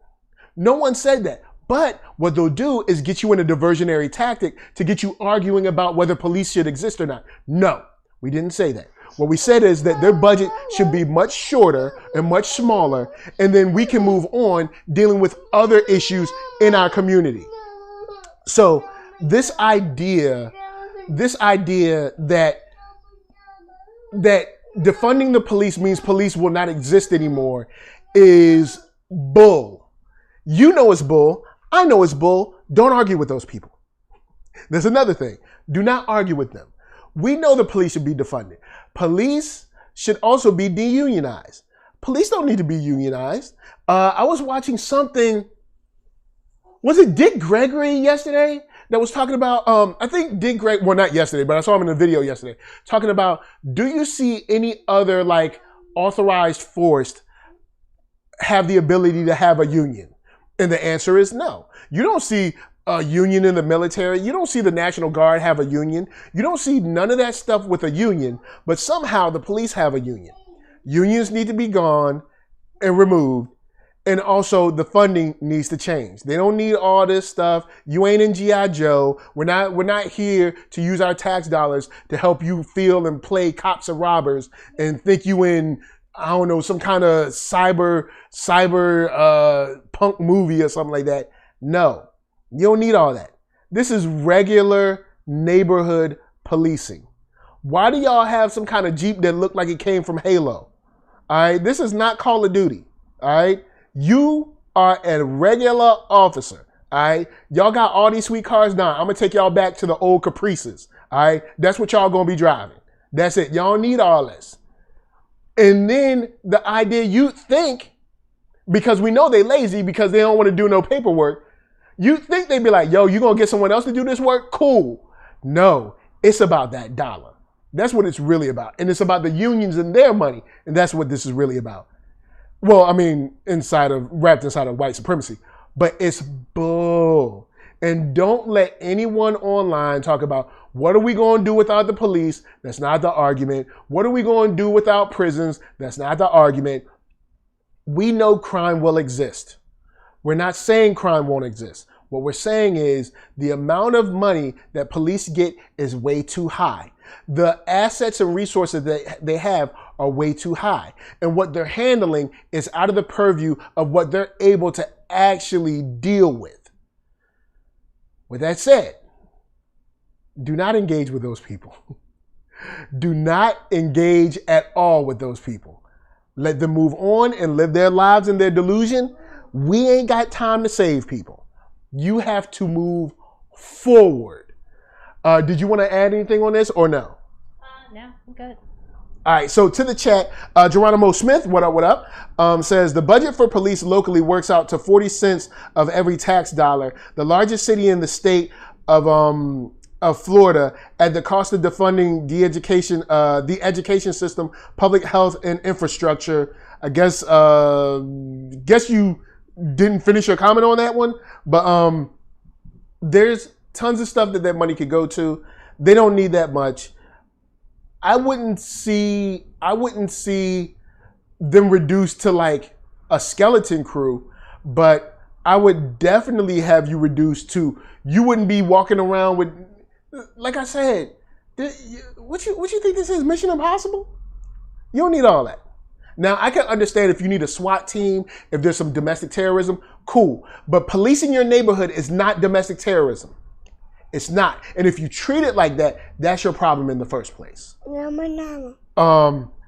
No one said that. But what they'll do is get you in a diversionary tactic to get you arguing about whether police should exist or not. No, we didn't say that. What we said is that their budget should be much shorter and much smaller, and then we can move on dealing with other issues in our community. So this idea that defunding the police means police will not exist anymore is bull. You know it's bull. I know it's bull. Don't argue with those people. There's another thing. Do not argue with them. We know the police should be defunded. Police should also be deunionized. Police don't need to be unionized. I was watching something. Was it Dick Gregory yesterday that was talking about, I think Dick Gregory, well, not yesterday, but I saw him in a video yesterday, talking about, do you see any other like authorized force have the ability to have a union? And the answer is no. You don't see a union in the military. You don't see the National Guard have a union. You don't see none of that stuff with a union, but somehow the police have a union. Unions need to be gone and removed. And also the funding needs to change. They don't need all this stuff. You ain't in G.I. Joe. We're not here to use our tax dollars to help you feel and play cops and robbers and think you in, I don't know, some kind of cyber punk movie or something like that. No, you don't need all that. This is regular neighborhood policing. Why do y'all have some kind of Jeep that looked like it came from Halo? All right, this is not Call of Duty. All right, you are a regular officer. All right, y'all got all these sweet cars. Nah, I'm gonna take y'all back to the old Caprices. All right, that's what y'all gonna be driving. That's it. Y'all don't need all this. And then the idea, you think, because we know they lazy because they don't want to do no paperwork, you think they'd be like, yo, you gonna get someone else to do this work? Cool. No, it's about that dollar. That's what it's really about. And it's about the unions and their money. And that's what this is really about. Well, I mean, wrapped inside of white supremacy. But it's bull. And don't let anyone online talk about, what are we going to do without the police? That's not the argument. What are we going to do without prisons? That's not the argument. We know crime will exist. We're not saying crime won't exist. What we're saying is the amount of money that police get is way too high. The assets and resources that they have are way too high. And what they're handling is out of the purview of what they're able to actually deal with. With that said, do not engage with those people. Do not engage at all with those people. Let them move on and live their lives in their delusion. We ain't got time to save people. You have to move forward. Did you want to add anything on this or no? No, I'm good. All right, so to the chat, Geronimo Smith, what up, says the budget for police locally works out to 40 cents of every tax dollar. The largest city in the state of Florida, at the cost of defunding the education system, public health, and infrastructure. I guess you didn't finish your comment on that one, but there's tons of stuff that money could go to. They don't need that much. I wouldn't see them reduced to like a skeleton crew, but I would definitely have you reduced to, you wouldn't be walking around with, like I said, what you think this is, Mission Impossible? You don't need all that. Now, I can understand if you need a SWAT team, if there's some domestic terrorism, cool. But policing your neighborhood is not domestic terrorism. It's not. And if you treat it like that, that's your problem in the first place.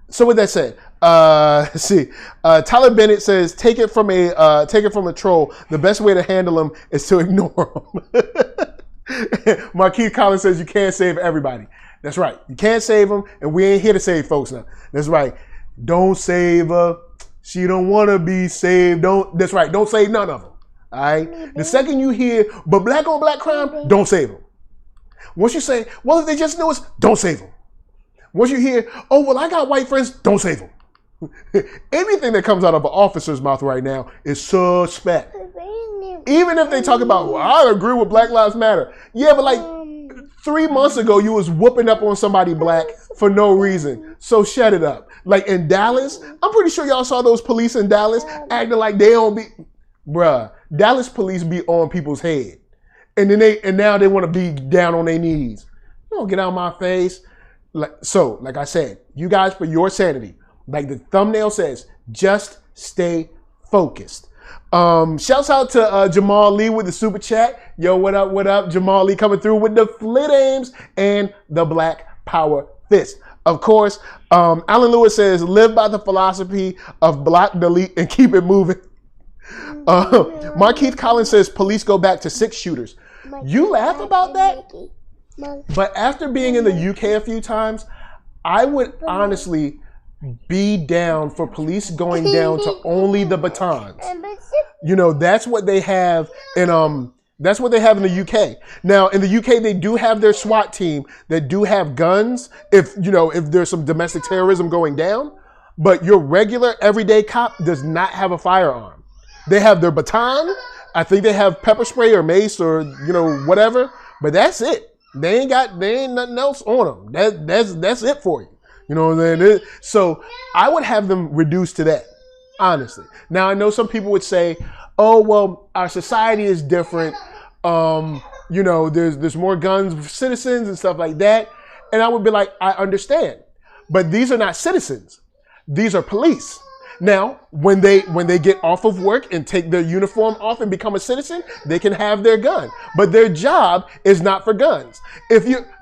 So with that said, let's see. Tyler Bennett says, take it from a troll. The best way to handle them is to ignore them. Marquise Collins says, you can't save everybody. That's right. You can't save them, and we ain't here to save folks now. That's right. Don't save her. She don't want to be saved. That's right. Don't save none of them. All right. The second you hear, but black on black crime, don't save them. Once you say, well, if they just know us, don't save them. Once you hear, oh, well, I got white friends, don't save them. Anything that comes out of an officer's mouth right now is suspect. Even if they talk about, well, I agree with Black Lives Matter. Yeah, but like 3 months ago, you was whooping up on somebody black for no reason. So shut it up. Like in Dallas, I'm pretty sure y'all saw those police in Dallas acting like they don't be, bruh, Dallas police be on people's head. And then now they want to be down on their knees. You don't get out of my face. Like I said, you guys, for your sanity, like the thumbnail says, just stay focused. Shouts out to Jamal Lee with the super chat. Yo, what up, what up? Jamal Lee coming through with the flit aims and the black power fist. Of course, Alan Lewis says, live by the philosophy of block, delete, and keep it moving. Markeith Collins says, police go back to 6 shooters. You laugh about that? But after being in the UK a few times, I would honestly be down for police going down to only the batons. You know, that's what they have in that's what they have in the UK. Now, in the UK, they do have their SWAT team that do have guns if there's some domestic terrorism going down, but your regular everyday cop does not have a firearm. They have their baton. I think they have pepper spray or mace or, whatever, but that's it. They ain't nothing else on them. That's it for you. You know what I'm saying? So I would have them reduced to that, honestly. Now, I know some people would say, oh, well, our society is different. There's more guns for citizens and stuff like that. And I would be like, I understand. But these are not citizens. These are police. Now, when they get off of work and take their uniform off and become a citizen, they can have their gun. But their job is not for guns.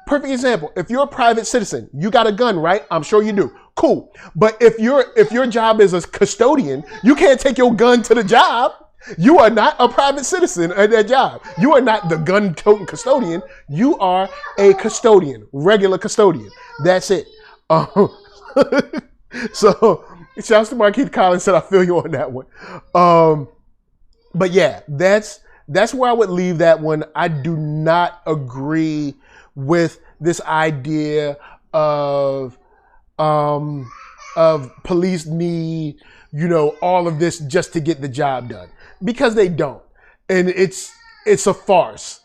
Perfect example, if you're a private citizen, you got a gun, right? I'm sure you do. Cool. But if your job is a custodian, you can't take your gun to the job. You are not a private citizen at that job. You are not the gun-toting custodian. You are a custodian, regular custodian. That's it. So, shouts to Marquise Collins said, I feel you on that one. But yeah, that's where I would leave that one. I do not agree with this idea of police need, all of this just to get the job done, because they don't. And it's a farce,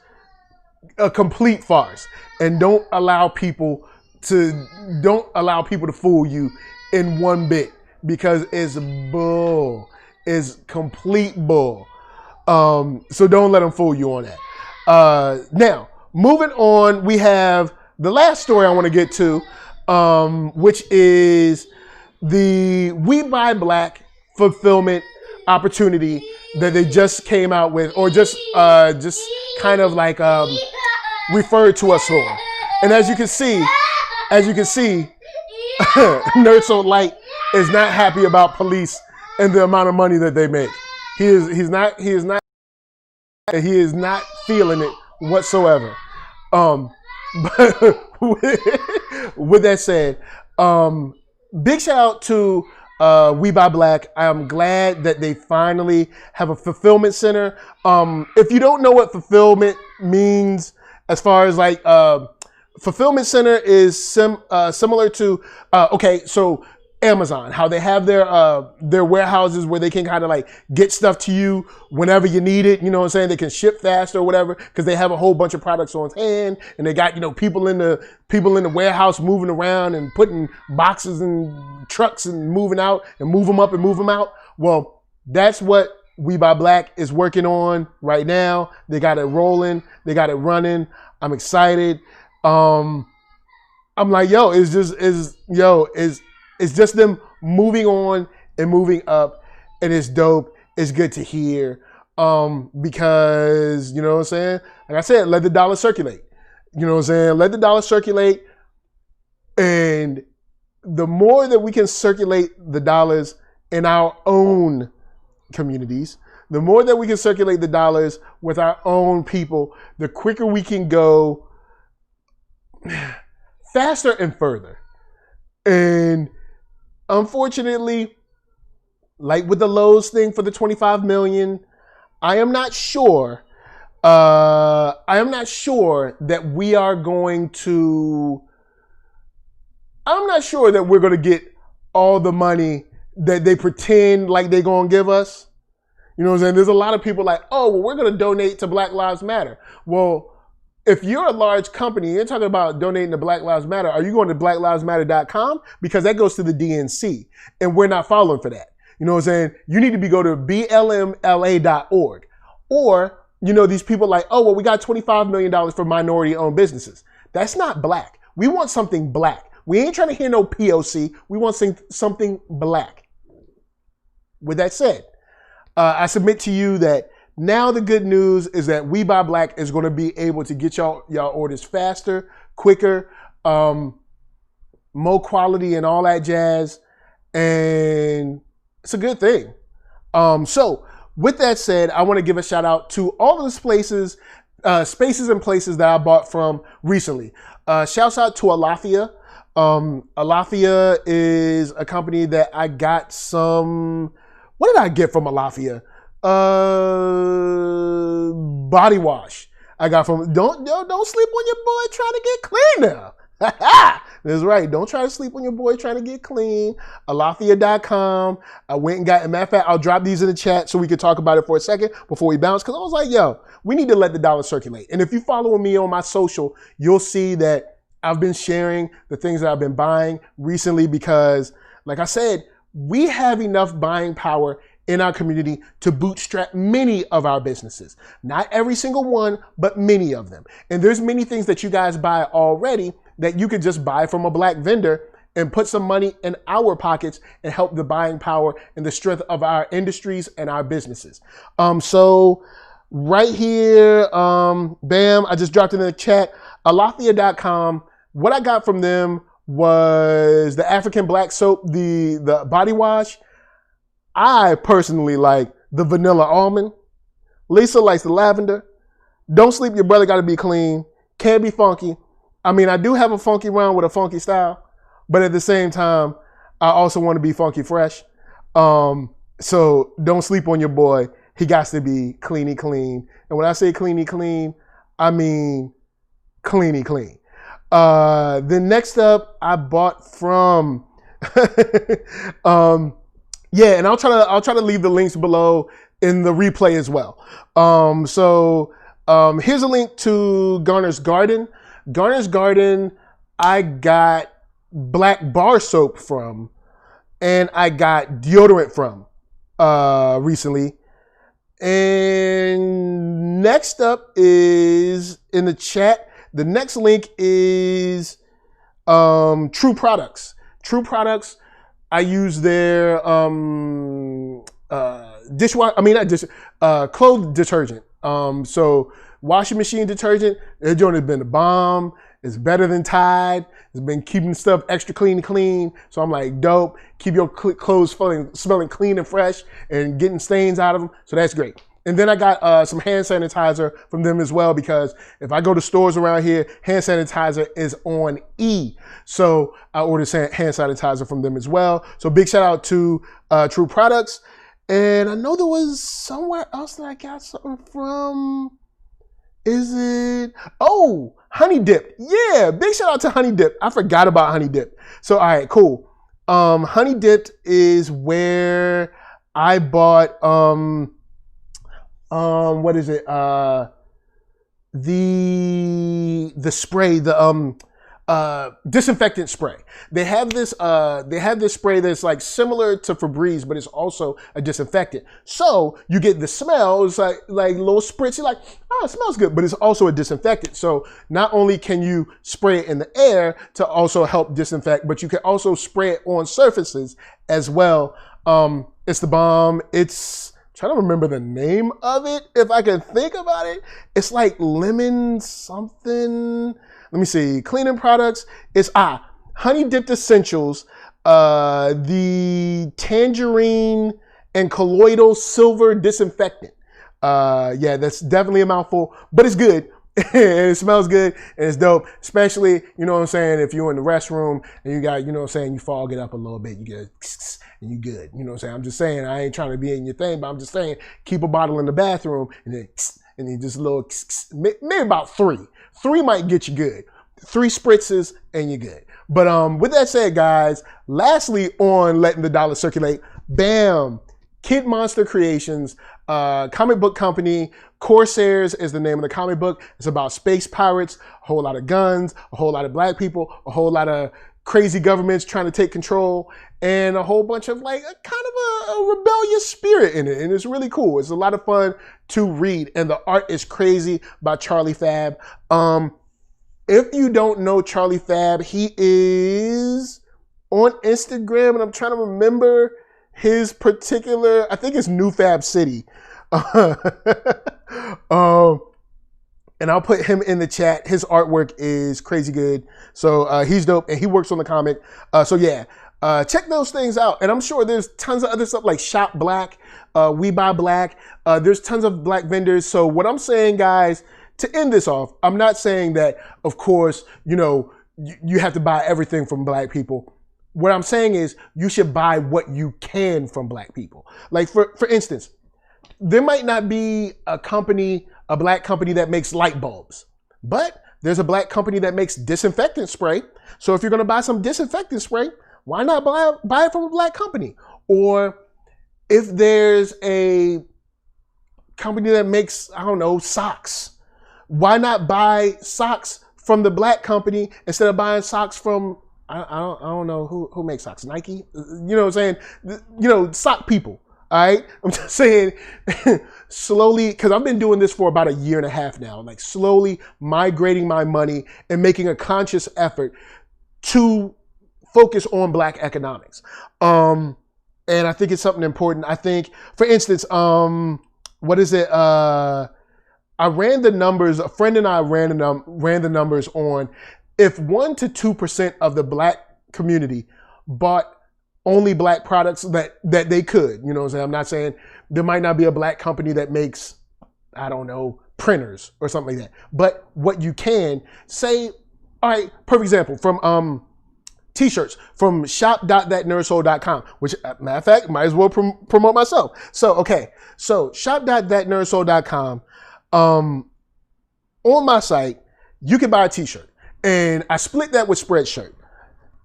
a complete farce. And don't allow people to fool you in one bit, because it's bull. It's complete bull. So don't let them fool you on that. Now, moving on, we have the last story I want to get to, which is the We Buy Black fulfillment opportunity that they just came out with, or just kind of like referred to us for. And as you can see, NERDSoulite is not happy about police and the amount of money that they make. He is not feeling it whatsoever. But with that said, big shout out to We Buy Black. I'm glad that they finally have a fulfillment center. If you don't know what fulfillment means, as far as like fulfillment center is similar to so Amazon, how they have their warehouses where they can kind of like get stuff to you whenever you need it. You know what I'm saying? They can ship fast or whatever because they have a whole bunch of products on hand, and they got people in the warehouse moving around and putting boxes in trucks and moving out and move them up and move them out. Well, that's what We Buy Black is working on right now. They got it rolling. They got it running. I'm excited. I'm like, it's just them moving on and moving up, and it's dope. It's good to hear. Because, you know what I'm saying? Like I said, let the dollar circulate. You know what I'm saying? Let the dollar circulate. And the more that we can circulate the dollars in our own communities, the more that we can circulate the dollars with our own people, the quicker we can go faster and further. And unfortunately, like with the Lowe's thing for the 25 million, I am not sure that we are going to, I'm not sure that we're going to get all the money that they pretend like they're going to give us. You know what I'm saying? There's a lot of people like, oh, well, we're going to donate to Black Lives Matter. Well, if you're a large company, you're talking about donating to Black Lives Matter, are you going to blacklivesmatter.com? Because that goes to the DNC, and we're not following for that. You know what I'm saying? You need to go to blmla.org. Or, you know, these people like, oh, well, we got $25 million for minority-owned businesses. That's not black. We want something black. We ain't trying to hear no POC. We want something black. With that said, I submit to you that now the good news is that We Buy Black is going to be able to get y'all orders faster, quicker, more quality and all that jazz. And it's a good thing. So with that said, I want to give a shout out to all those places, spaces and places that I bought from recently. Shouts out to Alafia. Alafia is a company that I got some, what did I get from Alafia? Body wash. I got from, don't sleep on your boy trying to get clean now. That's right. Don't try to sleep on your boy trying to get clean. Alafia.com. I went and got, as a matter of fact, I'll drop these in the chat so we can talk about it for a second before we bounce. Cause I was like, yo, we need to let the dollar circulate. And if you follow me on my social, you'll see that I've been sharing the things that I've been buying recently because, like I said, we have enough buying power in our community to bootstrap many of our businesses. Not every single one, but many of them. And there's many things that you guys buy already that you could just buy from a black vendor and put some money in our pockets and help the buying power and the strength of our industries and our businesses. So right here, bam, I just dropped it in the chat, alafia.com. What I got from them was the African black soap, the body wash. I personally like the vanilla almond. Lisa likes the lavender. Don't sleep, your brother got to be clean. Can't be funky. I mean, I do have a funky round with a funky style, but at the same time, I also want to be funky fresh. So don't sleep on your boy. He got to be cleany clean. And when I say cleany clean, I mean cleany clean. Then next up, I bought from, yeah, and I'll try to leave the links below in the replay as well. Here's a link to Garner's Garden. Garner's Garden, I got black bar soap from, and I got deodorant from recently. And next up is in the chat. The next link is True Products. True Products. I use their clothes detergent. So washing machine detergent. Their joint has been a bomb. It's better than Tide. It's been keeping stuff extra clean. So I'm like, dope. Keep your clothes smelling clean and fresh and getting stains out of them. So that's great. And then I got some hand sanitizer from them as well, because if I go to stores around here, hand sanitizer is on E. So I ordered hand sanitizer from them as well. So big shout out to True Products. And I know there was somewhere else that I got something from. Is it? Oh, Honey Dip. Yeah, big shout out to Honey Dip. I forgot about Honey Dip. So, all right, cool. Honey Dip is where I bought, what is it? The spray, disinfectant spray. They have this spray that's like similar to Febreze, but it's also a disinfectant. So you get the smell, it's like little spritz. You're like, oh, it smells good, but it's also a disinfectant. So not only can you spray it in the air to also help disinfect, but you can also spray it on surfaces as well. It's the bomb. It's trying to remember the name of it if I can think about it. It's like lemon something. Let me see. Cleaning products. It's Honey Dipped Essentials, the tangerine and colloidal silver disinfectant. Yeah, that's definitely a mouthful, but it's good. It smells good and it's dope, especially, you know what I'm saying, if you're in the restroom and you got, you know what I'm saying, you fog it up a little bit, you get and you good. You know what I'm saying? I'm just saying, I ain't trying to be in your thing, but I'm just saying, keep a bottle in the bathroom and then just a little, maybe about 3. 3 might get you good. 3 spritzes and you're good. But with that said, guys, lastly on letting the dollar circulate, bam, Kid Monster Creations, comic book company. Corsairs is the name of the comic book. It's about space pirates, a whole lot of guns, a whole lot of black people, a whole lot of crazy governments trying to take control, and a whole bunch of like a kind of a rebellious spirit in it. And it's really cool. It's a lot of fun to read. And the art is crazy by Charlie Fab. If you don't know Charlie Fab, he is on Instagram, and I'm trying to remember his particular, I think it's New Fab City. And I'll put him in the chat. His artwork is crazy good. So he's dope, and he works on the comic. So yeah, check those things out. And I'm sure there's tons of other stuff like Shop Black, We Buy Black. There's tons of black vendors. So what I'm saying, guys, to end this off, I'm not saying that, of course, you know, you have to buy everything from black people. What I'm saying is you should buy what you can from black people. Like for instance, there might not be a black company that makes light bulbs, but there's a black company that makes disinfectant spray. So if you're going to buy some disinfectant spray, why not buy it from a black company? Or if there's a company that makes, I don't know, socks, why not buy socks from the black company instead of buying socks from, I don't know who makes socks, Nike? You know what I'm saying? You know, sock people. All right. I'm just saying slowly, because I've been doing this for about 1.5 years now, like slowly migrating my money and making a conscious effort to focus on black economics. And I think it's something important. I think, for instance, what is it? I ran the numbers, a friend and I ran the numbers on if 1% to 2% of the black community bought only black products that they could, you know what I'm saying? I'm not saying there might not be a black company that makes, I don't know, printers or something like that. But what you can say, all right, perfect example from t-shirts from shop.thatnerdsoul.com, which matter of fact, might as well promote myself. So, okay. So shop.thatnerdsoul.com, on my site, you can buy a t-shirt, and I split that with Spreadshirt.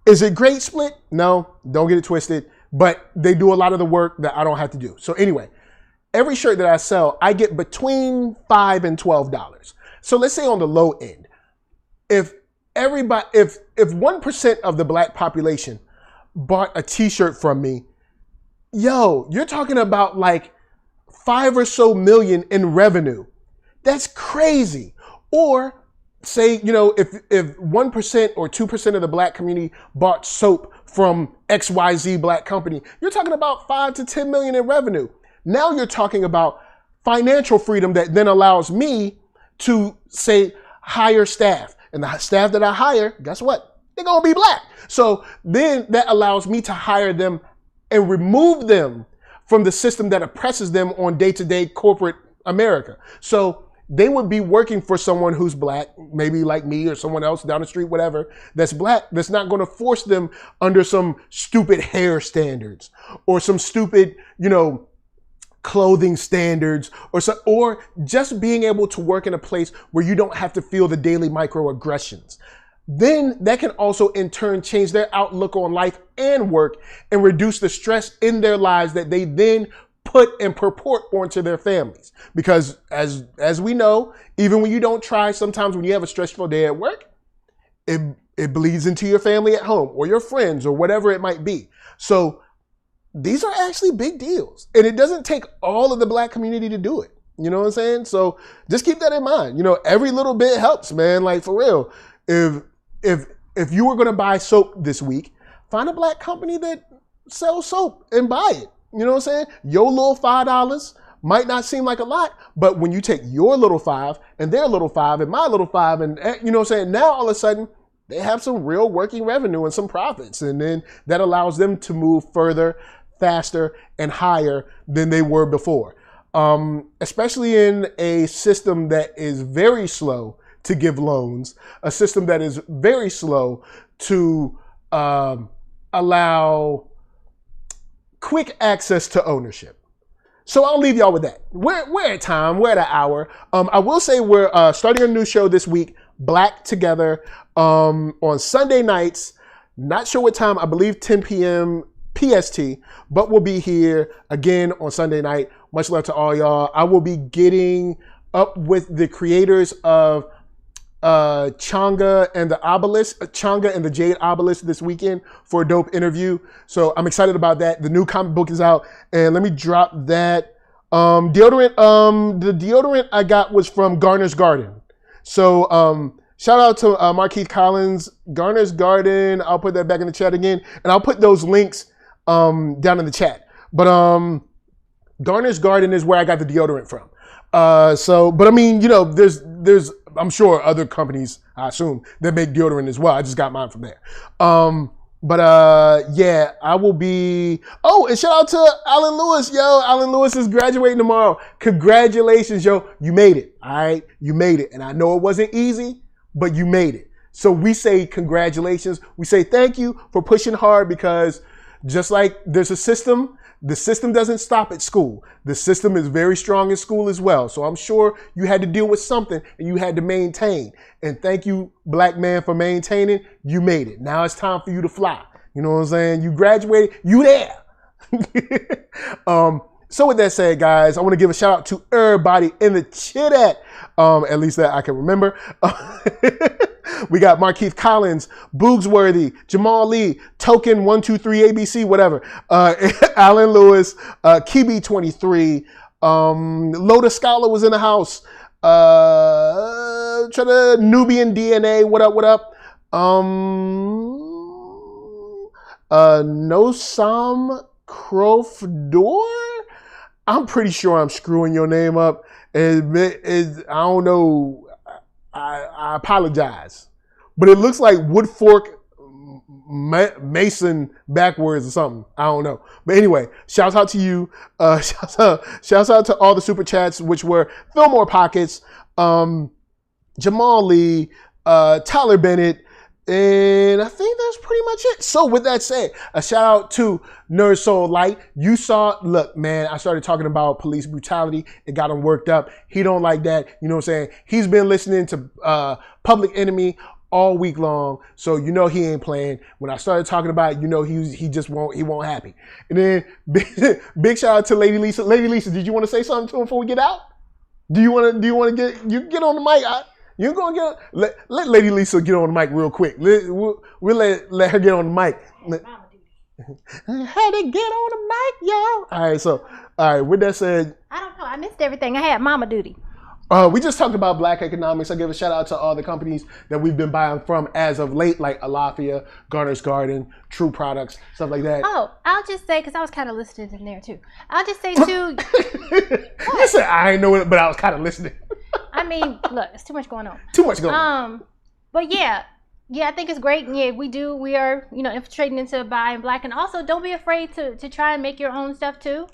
Is it great split? No, don't get it twisted, but they do a lot of the work that I don't have to do. So anyway, every shirt that I sell, I get between $5 and $12. So let's say on the low end, if 1% of the black population bought a t-shirt from me, yo, you're talking about like 5 or so million in revenue. That's crazy. Or say, you know, if 1% or 2% of the black community bought soap from XYZ black company, you're talking about 5 to 10 million in revenue. Now you're talking about financial freedom that then allows me to, say, hire staff. And the staff that I hire, guess what? They're going to be black. So then that allows me to hire them and remove them from the system that oppresses them on day-to-day corporate America. So they would be working for someone who's black, maybe like me or someone else down the street, whatever, that's black, that's not going to force them under some stupid hair standards or some stupid, you know, clothing standards or just being able to work in a place where you don't have to feel the daily microaggressions. Then that can also in turn change their outlook on life and work and reduce the stress in their lives that they then put and purport onto their families. Because as we know, even when you don't try, sometimes when you have a stressful day at work, it it bleeds into your family at home or your friends or whatever it might be. So these are actually big deals. And it doesn't take all of the Black community to do it. You know what I'm saying? So just keep that in mind. You know, every little bit helps, man. Like, for real. If you were going to buy soap this week, find a Black company that sells soap and buy it. You know what I'm saying? Your little $5 might not seem like a lot, but when you take your little 5 and their little 5 and my little 5 and, you know what I'm saying? Now all of a sudden they have some real working revenue and some profits. And then that allows them to move further, faster, and higher than they were before. Especially in a system that is very slow to give loans, a system that is very slow to allow quick access to ownership. So I'll leave y'all with that. We're at time. We're at an hour. I will say we're starting a new show this week, Black Together, on Sunday nights. Not sure what time. I believe 10 p.m. PST, but we'll be here again on Sunday night. Much love to all y'all. I will be getting up with the creators of Changa and the Jade Obelisk this weekend for a dope interview. So I'm excited about that. The new comic book is out, and let me drop that. Deodorant. The deodorant I got was from Garner's Garden. So shout out to Markeith Collins, Garner's Garden. I'll put that back in the chat again, and I'll put those links down in the chat. But Garner's Garden is where I got the deodorant from. But I mean, you know, there's I'm sure other companies, I assume, that make deodorant as well. I just got mine from there. Yeah, I will be. Oh, and shout out to Alan Lewis, yo. Alan Lewis is graduating tomorrow. Congratulations, yo. You made it. All right, you made it. And I know it wasn't easy, but you made it. So we say congratulations. We say thank you for pushing hard, because just like there's a system, the system doesn't stop at school. The system is very strong in school as well. So I'm sure you had to deal with something and you had to maintain. And thank you, Black man, for maintaining. You made it. Now it's time for you to fly. You know what I'm saying? You graduated. You there. So with that said, guys, I want to give a shout out to everybody in the chat. At least that I can remember. We got Markeith Collins, Boogsworthy, Jamal Lee, Token 123 ABC, whatever. Alan Lewis, Kibi 23, Loda Scholar was in the house. Try to Nubian DNA, what up, what up? Nosam Krofdor? I'm pretty sure I'm screwing your name up. I don't know. I apologize. But it looks like Woodfork Mason backwards or something. I don't know. But anyway, shouts out to you. Shouts out to all the super chats, which were Fillmore Pockets, Jamal Lee, Tyler Bennett, and I think that's pretty much it. So with that said, a shout out to NERDSoulite. You saw, look, man, I started talking about police brutality. It got him worked up. He don't like that. You know what I'm saying? He's been listening to Public Enemy all week long. So you know he ain't playing. When I started talking about it, you know he won't happy. And then big shout out to Lady Lisa. Lady Lisa, did you want to say something to him before we get out? Do you want to get on the mic? You're going to let Lady Lisa get on the mic real quick. We'll let her get on the mic. Had to get on the mic, y'all. All right, with that said. I don't know. I missed everything. I had mama duty. We just talked about Black economics. I give a shout out to all the companies that we've been buying from as of late, like Alafia, Garner's Garden, True Products, stuff like that. Oh, I'll just say, because I was kind of listening in there too. I'll just say too. You said I ain't know it, but I was kind of listening. I mean, look, it's too much going on. Too much going on. But yeah, I think it's great. And yeah, we are, infiltrating into buying Black, and also don't be afraid to try and make your own stuff too.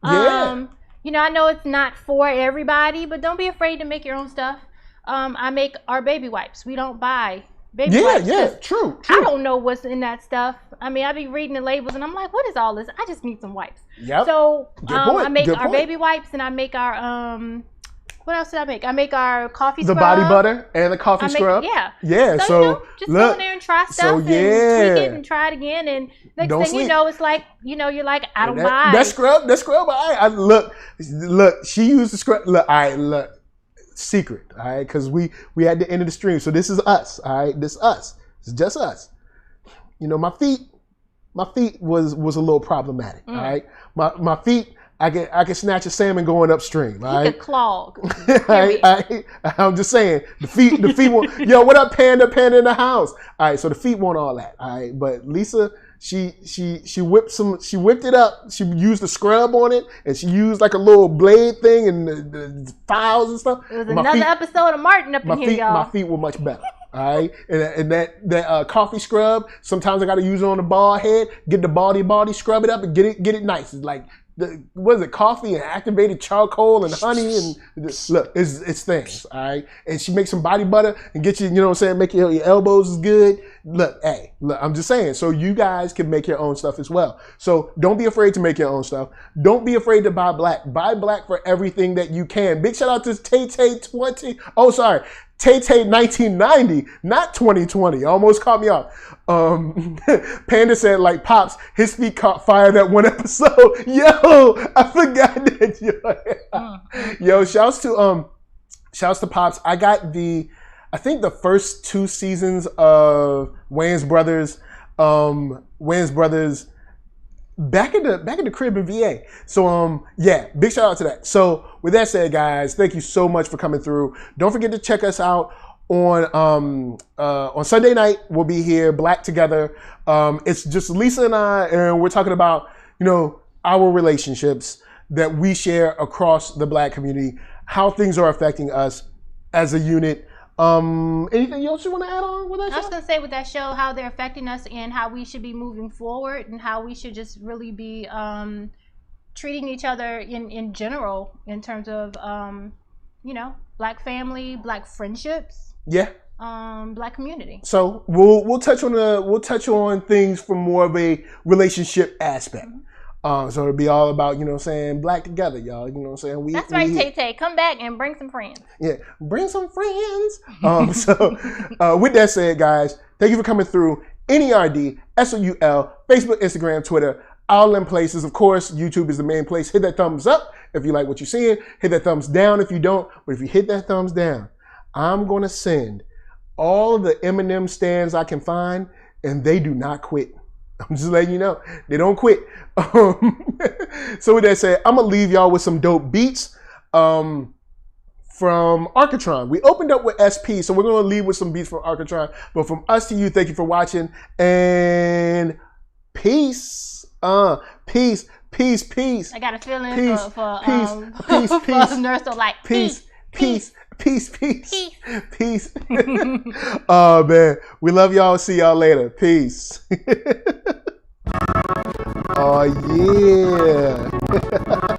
Yeah. I know it's not for everybody, but don't be afraid to make your own stuff. I make our baby wipes. We don't buy baby wipes. Yeah, true. I don't know what's in that stuff. I mean, I be reading the labels and I'm like, what is all this? I just need some wipes. Yep. So I make our baby wipes, and I make our what else did I make? I make our coffee scrub. The body butter and the coffee scrub. Yeah. Yeah. So just go in there and try stuff and tweak it and try it again. And next thing you know, it's like, you're like, I don't buy. That scrub. I look, she used the scrub. Look, secret. All right. Because we at the end of the stream. So this is us. All right. This is us. It's just us. You know, my feet was a little problematic. All right, my feet. I can snatch a salmon going upstream. Right, you could clog. I'm just saying the feet won't. Yo, what up, Panda in the house? All right, so the feet won't all that. All right, but Lisa. She whipped it up. She used the scrub on it, and she used like a little blade thing and the files and stuff. It was another episode of Martin up in here, y'all. My feet were much better. All right, and that coffee scrub. Sometimes I got to use it on the bald head. Get the body, scrub it up, and get it nice. It's like what is it? Coffee and activated charcoal and honey and look, it's things. All right, and she makes some body butter and get you. You know what I'm saying? Make your elbows is good. Look, I'm just saying. So you guys can make your own stuff as well. So don't be afraid to make your own stuff. Don't be afraid to buy black. Buy black for everything that you can. Big shout out to Tay-Tay 1990, not 2020. Almost caught me off. Panda said, like Pops, his feet caught fire that one episode. Yo, I forgot that. Yo, shouts to Pops. I got I think the first 2 seasons of Wayans Brothers back in the crib in VA. So yeah, big shout out to that. So with that said, guys, thank you so much for coming through. Don't forget to check us out on Sunday night. We'll be here, Black Together. It's just Lisa and I, and we're talking about, you know, our relationships that we share across the Black community, how things are affecting us as a unit. Anything else you want to add on with that show? I was going to say with that show, how they're affecting us and how we should be moving forward and how we should just really be treating each other in general in terms of, you know, Black family, Black friendships. Yeah. Black community. So we'll touch on things from more of a relationship aspect. So it'll be all about, you know what I'm saying, Black together, y'all. You know what I'm saying? That's right, Tay-Tay. Come back and bring some friends. Yeah, bring some friends. So with that said, guys, thank you for coming through. NERDSoul, Facebook, Instagram, Twitter, all in places. Of course, YouTube is the main place. Hit that thumbs up if you like what you're seeing. Hit that thumbs down if you don't. But if you hit that thumbs down, I'm going to send all the Eminem stands I can find, and they do not quit. I'm just letting you know. They don't quit. So with that said, I'm going to leave y'all with some dope beats from Architron. We opened up with SP, so we're going to leave with some beats from Architron. But from us to you, thank you for watching. And peace. Peace. I got a feeling peace, for NERDSoulite. Peace. Oh man, we love y'all. See y'all later. Peace. Oh yeah.